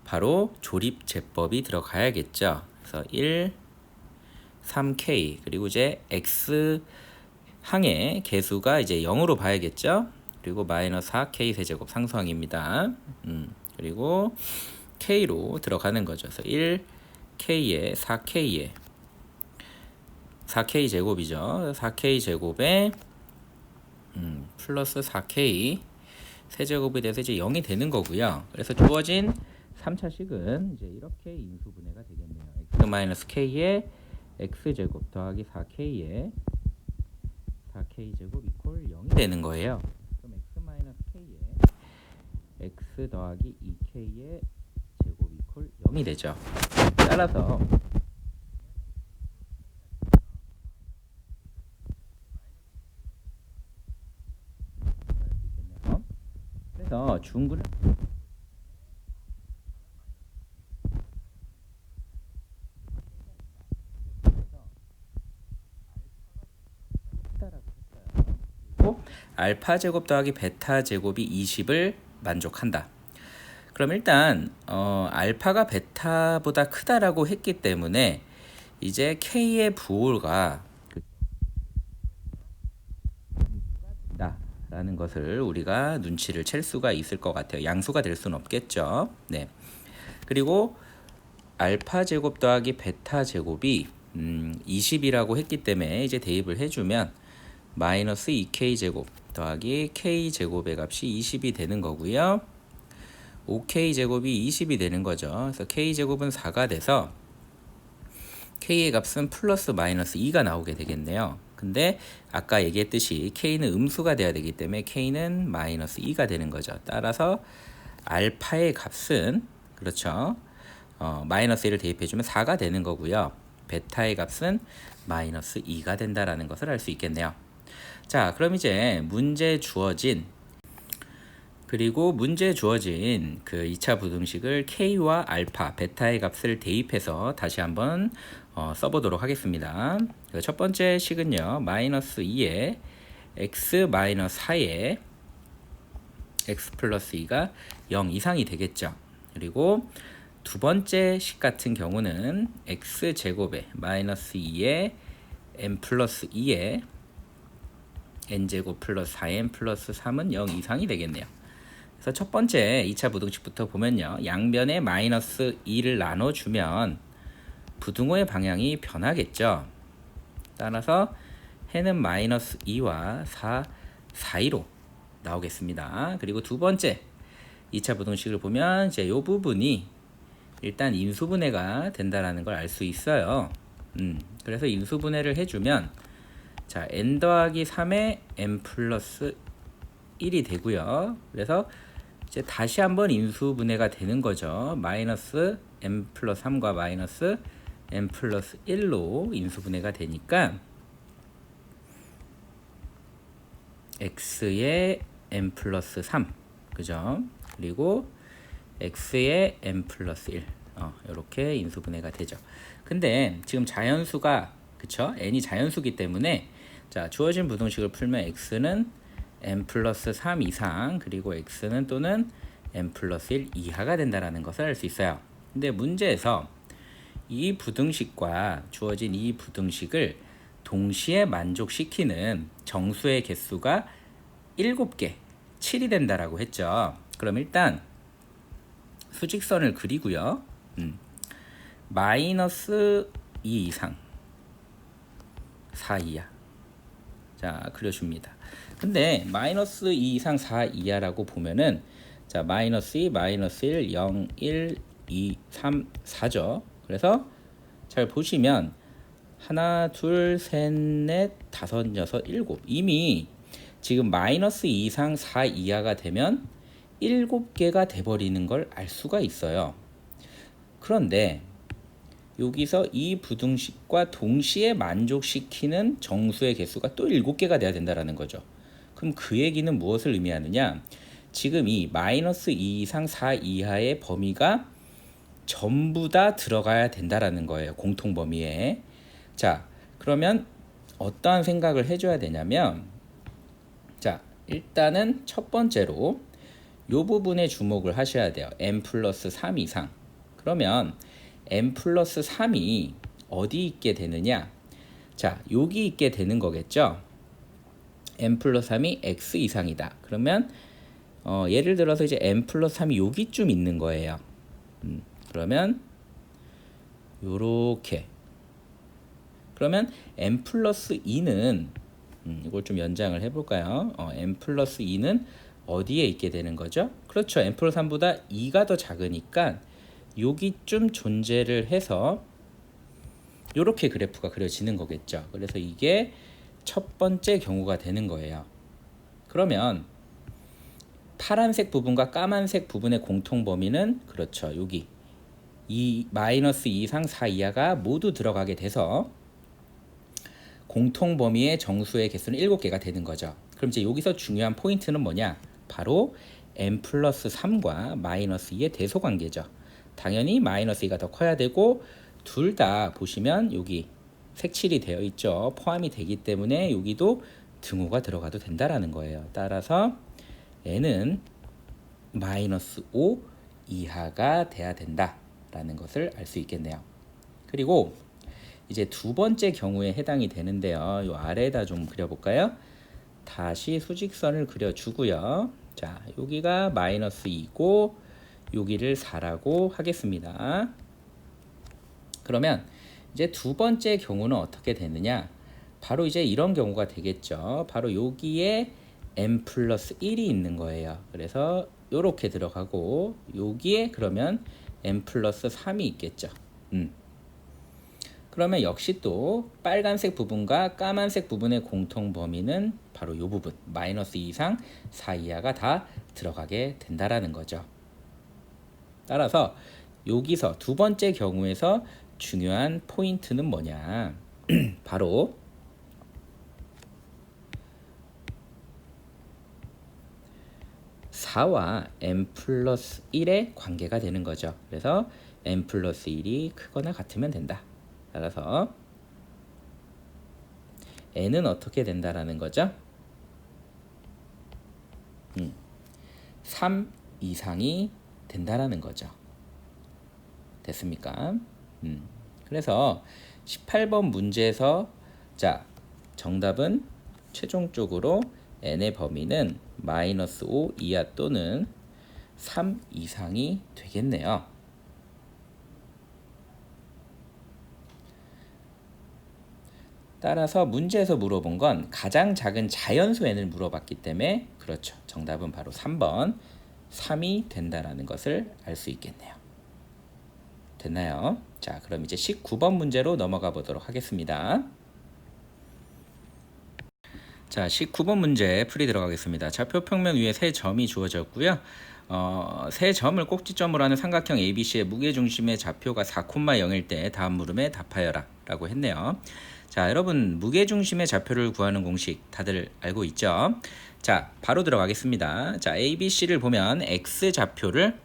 바로 조립제법이 들어가야겠죠. 그래서 1, 3k 그리고 이제 x 항의 개수가 이제 0으로 봐야겠죠. 그리고 마이너스 4k 세제곱 상수항입니다. 그리고 k로 들어가는 거죠. 그래서 1k에 4k에 4k 제곱이죠. 4k 제곱에 플러스 4k 세제곱이 돼서 이제 0이 되는 거고요. 그래서 주어진 3차 식은 이제 이렇게 인수분해가 되겠네요. x-k에 x제곱 더하기 4k에 4k 제곱 이퀄 0이 되는 거예요. 그럼 x-k에 x 더하기 2k의 제곱 이퀄 0이 되죠. 따라서 그래서 중근을 알파 제곱 더하기 베타 제곱이 20을 만족한다. 그럼 일단 알파가 베타보다 크다라고 했기 때문에 이제 k의 부호가 라는 것을 우리가 눈치를 챌 수가 있을 것 같아요. 양수가 될 수는 없겠죠. 네. 그리고 알파 제곱 더하기 베타 제곱이 20이라고 했기 때문에 이제 대입을 해주면 마이너스 2k 제곱 더하기 k 제곱의 값이 20이 되는 거고요. 5k 제곱이 20이 되는 거죠. 그래서 k 제곱은 4가 돼서 k의 값은 플러스 마이너스 2가 나오게 되겠네요. 근데 아까 얘기했듯이 k는 음수가 돼야 되기 때문에 k는 마이너스 2가 되는 거죠. 따라서 알파의 값은, 그렇죠, 마이너스 1을 대입해주면 4가 되는 거고요. 베타의 값은 마이너스 2가 된다라는 것을 알 수 있겠네요. 자, 그럼 이제 문제 주어진 그 2차 부등식을 k와 알파, 베타의 값을 대입해서 다시 한번 써보도록 하겠습니다. 첫 번째 식은요, 마이너스 2에 x 마이너스 4에 x 플러스 2가 0 이상이 되겠죠. 그리고 두 번째 식 같은 경우는 x 제곱에 마이너스 2에 n 플러스 2에 n제곱 플러스 4n 플러스 3은 0 이상이 되겠네요. 그래서 첫 번째 2차 부등식부터 보면요, 양변에 마이너스 2를 나눠주면 부등호의 방향이 변하겠죠. 따라서 해는 마이너스 2와 4 사이로 나오겠습니다. 그리고 두 번째 2차 부등식을 보면 이제 이 부분이 일단 인수분해가 된다라는 걸 알 수 있어요. 그래서 인수분해를 해주면 자, n 더하기 3에 n 플러스 1이 되고요. 그래서 이제 다시 한번 인수분해가 되는 거죠. 마이너스 m 플러스 3과 마이너스 m 플러스 1로 인수분해가 되니까 x의 m 플러스 3, 그죠? 그리고 x의 m 플러스 1, 이렇게 인수분해가 되죠. 근데 지금 자연수가, 그쵸? n이 자연수기 때문에 자, 주어진 부등식을 풀면 x는 m 플러스 3 이상, 그리고 x는 또는 m 플러스 1 이하가 된다는 것을 알 수 있어요. 근데 문제에서 이 부등식과 주어진 이 부등식을 동시에 만족시키는 정수의 개수가 7개, 7이 된다라고 했죠. 그럼 일단 수직선을 그리고요. 마이너스 2 이상, 4 이하. 자, 그려줍니다. 근데 마이너스 2 이상 4 이하라고 보면은 자, 마이너스 2, 마이너스 1, 0, 1, 2, 3, 4죠. 그래서 잘 보시면 하나, 둘, 셋, 넷, 다섯, 여섯, 일곱. 이미 지금 마이너스 2 이상 4 이하가 되면 7개가 돼버리는 걸 알 수가 있어요. 그런데 여기서 이 부등식과 동시에 만족시키는 정수의 개수가 또 7개가 돼야 된다는 거죠. 그럼 그 얘기는 무엇을 의미하느냐? 지금 이 마이너스 2 이상 4 이하의 범위가 전부 다 들어가야 된다는 거예요. 공통 범위에. 자, 그러면 어떠한 생각을 해줘야 되냐면, 자, 일단은 첫 번째로 이 부분에 주목을 하셔야 돼요. m 플러스 3 이상. 그러면 m 플러스 3이 어디 있게 되느냐? 자, 여기 있게 되는 거겠죠? m 플러스 3이 x 이상이다. 그러면 예를 들어서 이제 m 플러스 3이 여기쯤 있는 거예요. 그러면 요렇게. 그러면 m 플러스 2는 이걸 좀 연장을 해볼까요? m 플러스 2는 어디에 있게 되는 거죠? 그렇죠. m 플러스 3보다 2가 더 작으니까 여기쯤 존재를 해서 이렇게 그래프가 그려지는 거겠죠. 그래서 이게 첫 번째 경우가 되는 거예요. 그러면 파란색 부분과 까만색 부분의 공통 범위는 그렇죠. 여기 이 마이너스 2 이상 4 이하가 모두 들어가게 돼서 공통 범위의 정수의 개수는 7개가 되는 거죠. 그럼 이제 여기서 중요한 포인트는 뭐냐? 바로 m 플러스 3과 마이너스 2의 대소 관계죠. 당연히 마이너스 2가 더 커야 되고 둘 다 보시면 여기 색칠이 되어 있죠. 포함이 되기 때문에 여기도 등호가 들어가도 된다라는 거예요. 따라서 n은 마이너스 5 이하가 돼야 된다라는 것을 알 수 있겠네요. 그리고 이제 두 번째 경우에 해당이 되는데요. 이 아래에다 좀 그려볼까요? 다시 수직선을 그려주고요. 자, 여기가 마이너스 2고 여기를 4라고 하겠습니다. 그러면 이제 두 번째 경우는 어떻게 되느냐? 바로 이제 이런 경우가 되겠죠. 바로 여기에 m 플러스 1이 있는 거예요. 그래서 이렇게 들어가고 여기에 그러면 m 플러스 3이 있겠죠. 그러면 역시 또 빨간색 부분과 까만색 부분의 공통 범위는 바로 이 부분 마이너스 2 이상 4 이하가 다 들어가게 된다라는 거죠. 따라서 여기서 두 번째 경우에서 중요한 포인트는 뭐냐? 바로 (4와) m 플러스 1의 관계가 되는 거죠. 그래서 m 플러스 1이 크거나 같으면 된다. 따라서 n은 어떻게 된다라는 거죠? 3 이상이 된다라는 거죠. 됐습니까? 그래서 18번 문제에서 자, 정답은 최종적으로 n의 범위는 마이너스 5 이하 또는 3 이상이 되겠네요. 따라서 문제에서 물어본 건 가장 작은 자연수 n을 물어봤기 때문에 그렇죠. 정답은 바로 3번 3이 된다라는 것을 알 수 있겠네요. 됐나요? 자, 그럼 이제 19번 문제로 넘어가 보도록 하겠습니다. 자, 19번 문제 풀이 들어가겠습니다. 좌표 평면 위에 세 점이 주어졌고요. 세 점을 꼭지점으로 하는 삼각형 ABC의 무게중심의 좌표가 4,0일 때 다음 물음에 답하여라 라고 했네요. 자, 여러분 무게중심의 좌표를 구하는 공식 다들 알고 있죠? 자, 바로 들어가겠습니다. 자, ABC를 보면 X 좌표를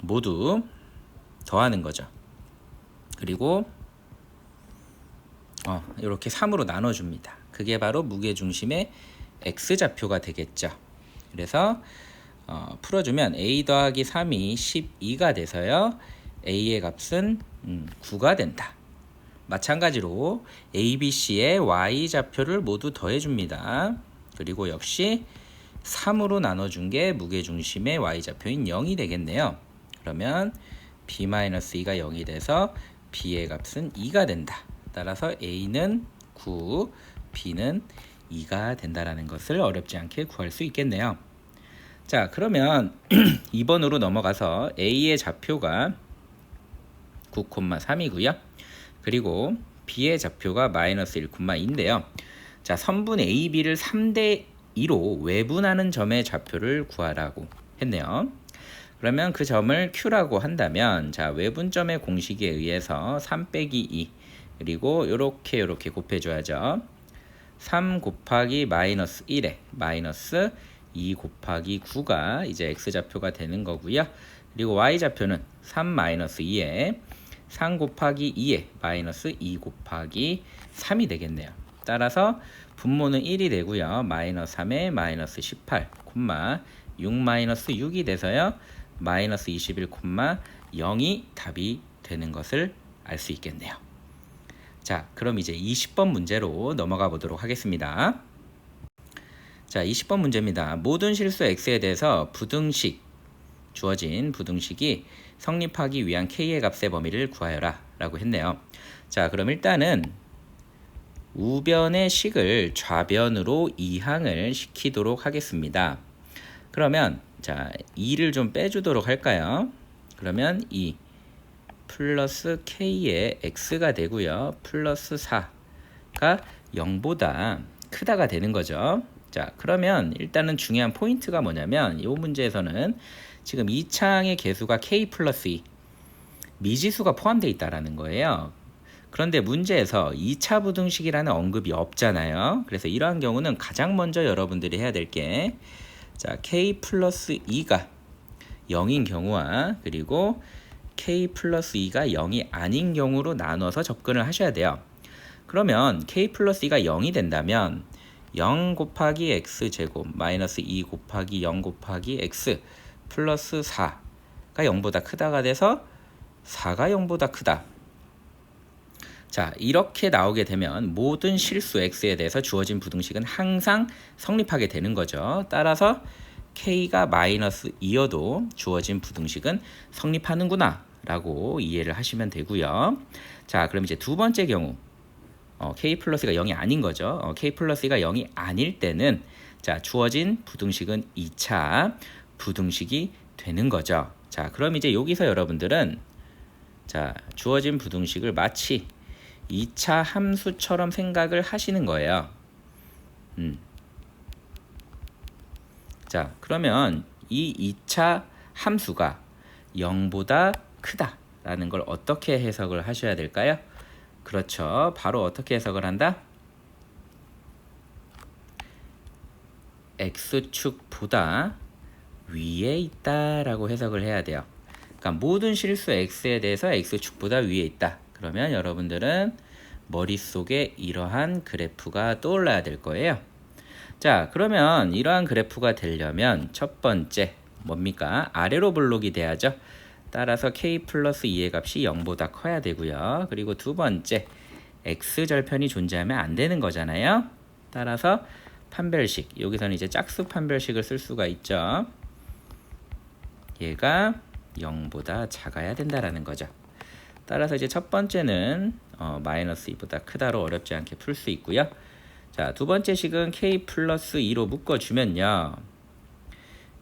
모두 더하는 거죠. 그리고 이렇게 3으로 나눠줍니다. 그게 바로 무게중심의 X좌표가 되겠죠. 그래서 풀어주면 A 더하기 3이 12가 돼서요. A의 값은 9가 된다. 마찬가지로 ABC의 Y좌표를 모두 더해줍니다. 그리고 역시 3으로 나눠준 게 무게중심의 Y좌표인 0이 되겠네요. 그러면 B-2가 0이 돼서 B의 값은 2가 된다. 따라서 A는 9, B는 2가 된다라는 것을 어렵지 않게 구할 수 있겠네요. 자, 그러면 2번으로 넘어가서 A의 좌표가 9,3이고요. 그리고 B의 좌표가 마이너스 1,2인데요. 자, 선분 AB를 3대 2로 외분하는 점의 좌표를 구하라고 했네요. 그러면 그 점을 Q라고 한다면 자, 외분점의 공식에 의해서 3 빼기 2 그리고 요렇게 곱해줘야죠. 3 곱하기 마이너스 1에 마이너스 2 곱하기 9가 이제 X좌표가 되는 거고요. 그리고 Y좌표는 3 마이너스 2에 3 곱하기 2에 마이너스 2 곱하기 3이 되겠네요. 따라서 분모는 1이 되고요. 마이너스 3에 마이너스 18, 6 마이너스 6이 돼서요. 마이너스 21,0이 답이 되는 것을 알 수 있겠네요. 자, 그럼 이제 20번 문제로 넘어가 보도록 하겠습니다. 자, 20번 문제입니다. 모든 실수 x에 대해서 부등식, 주어진 부등식이 성립하기 위한 k의 값의 범위를 구하여라 라고 했네요. 자, 그럼 일단은 우변의 식을 좌변으로 이항을 시키도록 하겠습니다. 그러면 자, 2를 좀 빼주도록 할까요? 그러면 2 플러스 k의 x가 되고요. 플러스 4가 0보다 크다가 되는 거죠. 자, 그러면 일단은 중요한 포인트가 뭐냐면 이 문제에서는 지금 2창의 개수가 k 플러스 2 미지수가 포함되어 있다는 거예요. 그런데 문제에서 2차 부등식이라는 언급이 없잖아요. 그래서 이러한 경우는 가장 먼저 여러분들이 해야 될 게 자, k 플러스 2가 0인 경우와 그리고 k 플러스 2가 0이 아닌 경우로 나눠서 접근을 하셔야 돼요. 그러면 k 플러스 2가 0이 된다면 0 곱하기 x제곱 마이너스 2 곱하기 0 곱하기 x 플러스 4가 0보다 크다가 돼서 4가 0보다 크다. 자, 이렇게 나오게 되면 모든 실수 x에 대해서 주어진 부등식은 항상 성립하게 되는 거죠. 따라서 k가 마이너스 2여도 주어진 부등식은 성립하는구나 라고 이해를 하시면 되고요. 자, 그럼 이제 두 번째 경우 k 플러스가 0이 아닌 거죠. k 플러스가 0이 아닐 때는 자, 주어진 부등식은 2차 부등식이 되는 거죠. 자, 그럼 이제 여기서 여러분들은 자, 주어진 부등식을 마치 2차 함수처럼 생각을 하시는 거예요. 자, 그러면 이 2차 함수가 0보다 크다라는 걸 어떻게 해석을 하셔야 될까요? 그렇죠. 바로 어떻게 해석을 한다? x축보다 위에 있다라고 해석을 해야 돼요. 그러니까 모든 실수 x에 대해서 x축보다 위에 있다. 그러면 여러분들은 머릿속에 이러한 그래프가 떠올라야 될 거예요. 자, 그러면 이러한 그래프가 되려면 첫 번째 뭡니까? 아래로 블록이 돼야죠. 따라서 k 플러스 2의 값이 0보다 커야 되고요. 그리고 두 번째 x절편이 존재하면 안 되는 거잖아요. 따라서 판별식, 여기서는 이제 짝수 판별식을 쓸 수가 있죠. 얘가 0보다 작아야 된다라는 거죠. 따라서 이제 첫 번째는 마이너스 2보다 크다로 어렵지 않게 풀 수 있고요. 자, 두 번째 식은 k 플러스 2로 묶어주면요.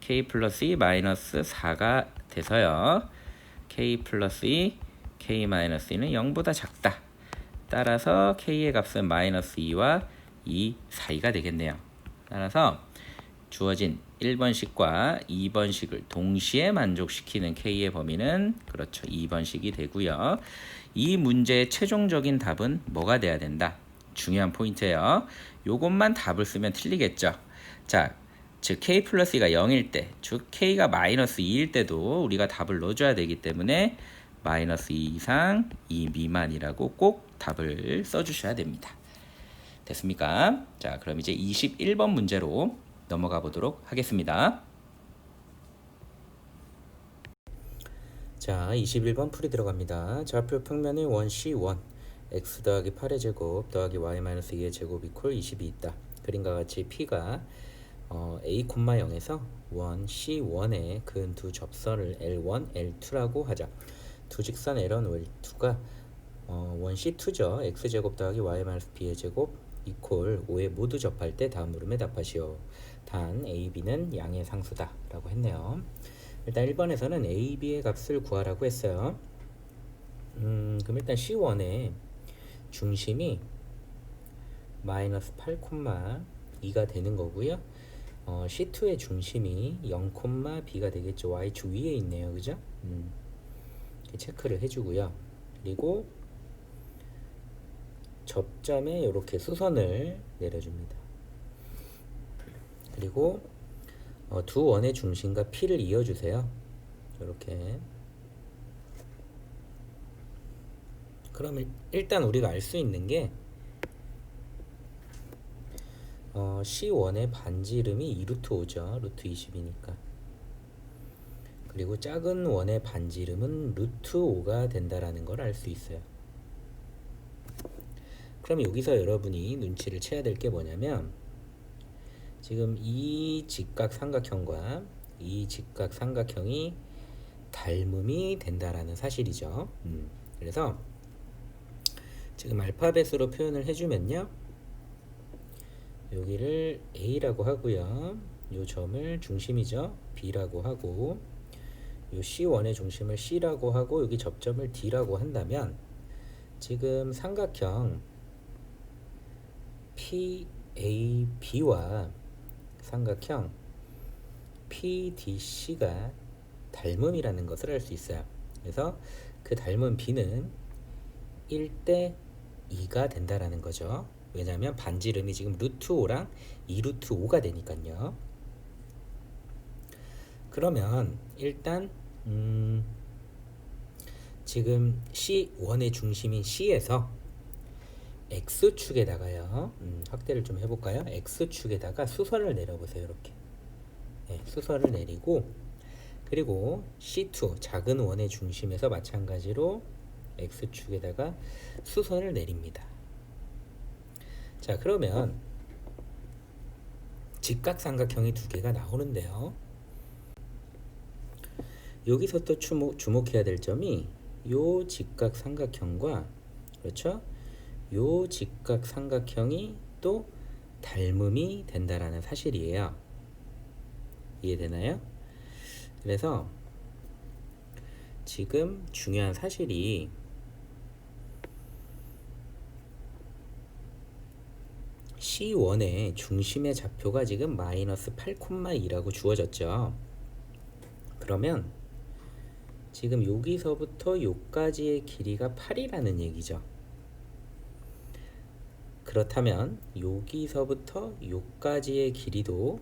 k 플러스 2 마이너스 4가 돼서요. k 플러스 2, k 마이너스 2는 0보다 작다. 따라서 k의 값은 마이너스 2와 2 사이가 되겠네요. 따라서 주어진 1번식과 2번식을 동시에 만족시키는 K의 범위는 그렇죠. 2번식이 되고요. 이 문제의 최종적인 답은 뭐가 돼야 된다? 중요한 포인트예요. 요것만 답을 쓰면 틀리겠죠. 자, 즉 K 플러스 2가 0일 때, 즉 K가 마이너스 2일 때도 우리가 답을 넣어줘야 되기 때문에 마이너스 2 이상, 2 미만이라고 꼭 답을 써주셔야 됩니다. 됐습니까? 자, 그럼 이제 21번 문제로 넘어가 보도록 하겠습니다. 자, 21번 풀이 들어갑니다. 좌표 평면의 원 C1 x 더하기 8의 제곱 더하기 y-2의 제곱 이퀄 20이 있다. 그림과 같이 P가 A, 0에서 원 C1의 근 두 접선을 L1, L2라고 하자. 두 직선 L1, L2가 원 C2죠. x제곱 더하기 y-b의 제곱 이퀄 5에 모두 접할 때 다음 물음에 답하시오. 단 A, B는 양의 상수다 라고 했네요. 일단 1번에서는 A, B의 값을 구하라고 했어요. 그럼 일단 C1의 중심이 마이너스 8,2가 되는 거고요. C2의 중심이 0,b가 되겠죠. Y축 위에 있네요. 그죠? 이렇게 체크를 해주고요. 그리고 접점에 이렇게 수선을 내려줍니다. 그리고 두 원의 중심과 P를 이어주세요. 이렇게. 그러면 일단 우리가 알 수 있는 게 C1의 반지름이 2루트 5죠. 루트 20이니까. 그리고 작은 원의 반지름은 루트 5가 된다라는 걸 알 수 있어요. 그럼 여기서 여러분이 눈치를 채야 될 게 뭐냐면 지금 이 직각삼각형과 이 직각삼각형이 닮음이 된다라는 사실이죠. 그래서 지금 알파벳으로 표현을 해주면요. 여기를 A라고 하고요. 요 점을 중심이죠. B라고 하고 요 C1의 중심을 C라고 하고 여기 접점을 D라고 한다면 지금 삼각형 PAB와 삼각형 PDC가 닮음이라는 것을 알 수 있어요. 그래서 그 닮은 B는 1대 2가 된다라는 거죠. 왜냐하면 반지름이 지금 루트 5랑 2루트 5가 되니까요. 그러면 일단 지금 C1의 중심인 C에서 X축에다가요. 확대를 좀 해볼까요? X축에다가 수선을 내려보세요. 이렇게. 네, 수선을 내리고 그리고 C2 작은 원의 중심에서 마찬가지로 X축에다가 수선을 내립니다. 자, 그러면 직각삼각형이 두 개가 나오는데요. 여기서 또 주목해야 될 점이 요 직각삼각형과 그렇죠? 요 직각삼각형이 또 닮음이 된다라는 사실이에요. 이해되나요? 그래서 지금 중요한 사실이 C1의 중심의 좌표가 지금 마이너스 8,2라고 주어졌죠. 그러면 지금 여기서부터 여기까지의 길이가 8이라는 얘기죠. 그렇다면 여기서부터 여기까지의 길이도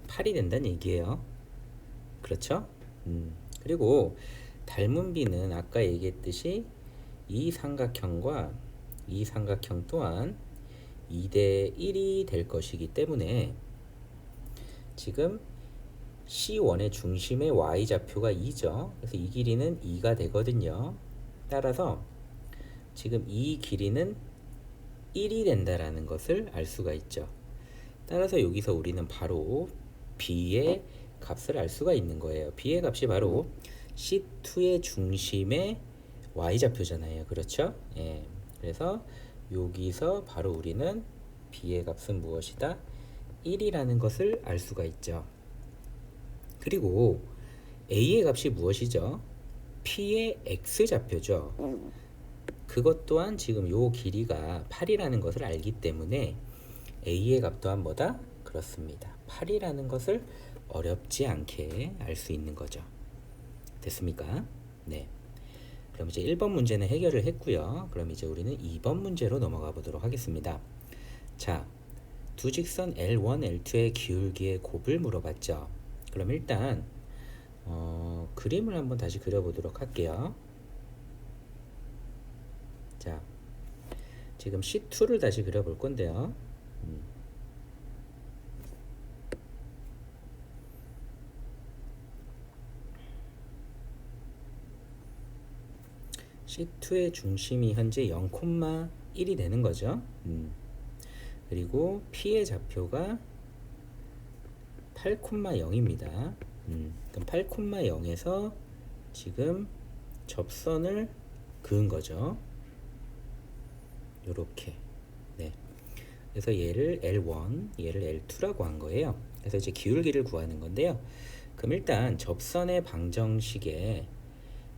8이 된다는 얘기예요. 그렇죠? 그리고 닮은 B는 아까 얘기했듯이 이 삼각형과 이 삼각형 또한 2대 1이 될 것이기 때문에 지금 C1의 중심의 Y좌표가 2죠. 그래서 이 길이는 2가 되거든요. 따라서 지금 이 길이는 1이 된다라는 것을 알 수가 있죠. 따라서 여기서 우리는 바로 B의 값을 알 수가 있는 거예요. B의 값이 바로 C2의 중심의 Y좌표잖아요. 그렇죠? 예. 그래서 여기서 바로 우리는 B의 값은 무엇이다? 1이라는 것을 알 수가 있죠. 그리고 A의 값이 무엇이죠? P의 X좌표죠. 그것 또한 지금 요 길이가 8이라는 것을 알기 때문에 A의 값 또한 뭐다? 그렇습니다. 8이라는 것을 어렵지 않게 알 수 있는 거죠. 됐습니까? 네. 그럼 이제 1번 문제는 해결을 했고요. 그럼 이제 우리는 2번 문제로 넘어가 보도록 하겠습니다. 자, 두 직선 L1, L2의 기울기의 곱을 물어봤죠. 그럼 일단 그림을 한번 다시 그려보도록 할게요. 자, 지금 C2를 다시 그려볼 건데요. C2의 중심이 현재 0,1이 되는 거죠. 그리고 P의 좌표가 8,0입니다. 그럼 8,0에서 지금 접선을 그은 거죠. 요렇게. 네. 그래서 얘를 L1, 얘를 L2라고 한 거예요. 그래서 이제 기울기를 구하는 건데요. 그럼 일단 접선의 방정식에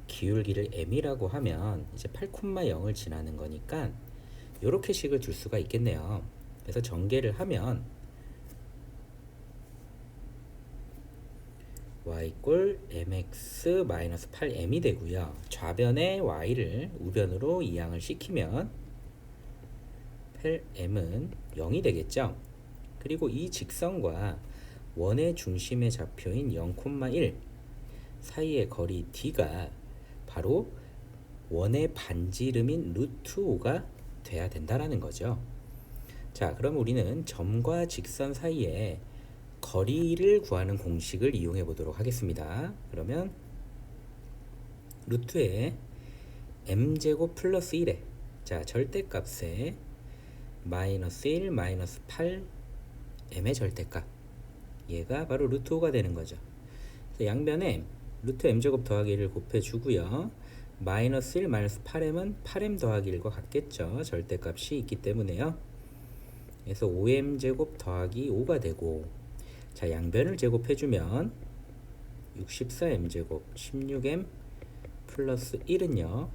기울기를 m이라고 하면 이제 8,0을 지나는 거니까 요렇게 식을 둘 수가 있겠네요. 그래서 전개를 하면 y 꼴 mx 마이너스 8m이 되고요. 좌변의 y를 우변으로 이항을 시키면 8m은 0이 되겠죠. 그리고 이 직선과 원의 중심의 좌표인 0,1 사이의 거리 d가 바로 원의 반지름인 루트 5가 돼야 된다라는 거죠. 자, 그럼 우리는 점과 직선 사이에 거리를 구하는 공식을 이용해 보도록 하겠습니다. 그러면 루트에 m제곱 플러스 1에 자, 절대값에 마이너스 1 마이너스 8m의 절대값, 얘가 바로 루트 5가 되는 거죠. 그래서 양변에 루트 m제곱 더하기 1을 곱해주고요. 마이너스 1 마이너스 8m은 8m 더하기 1과 같겠죠. 절대값이 있기 때문에요. 그래서 5m제곱 더하기 5가 되고, 자, 양변을 제곱해주면 64m제곱 16m 플러스 1은요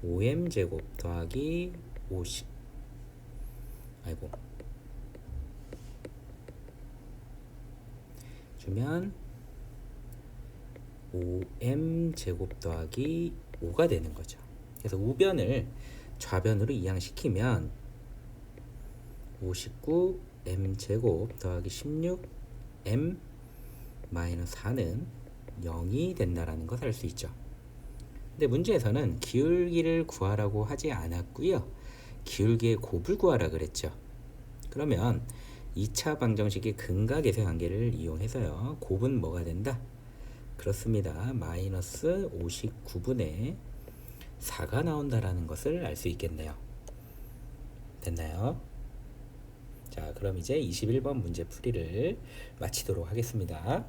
5m제곱 더하기 50 아이고 주면 5m제곱 더하기 5가 되는 거죠. 그래서 우변을 좌변으로 이항시키면 59m제곱 더하기 16m 마이너스 4는 0이 된다라는 것을 알 수 있죠. 근데 문제에서는 기울기를 구하라고 하지 않았고요. 기울기의 곱을 구하라 그랬죠. 그러면 2차 방정식의 근각에서 관계를 이용해서요. 곱은 뭐가 된다? 그렇습니다. 마이너스 59분의 4가 나온다라는 것을 알 수 있겠네요. 됐나요? 자, 그럼 이제 21번 문제 풀이를 마치도록 하겠습니다.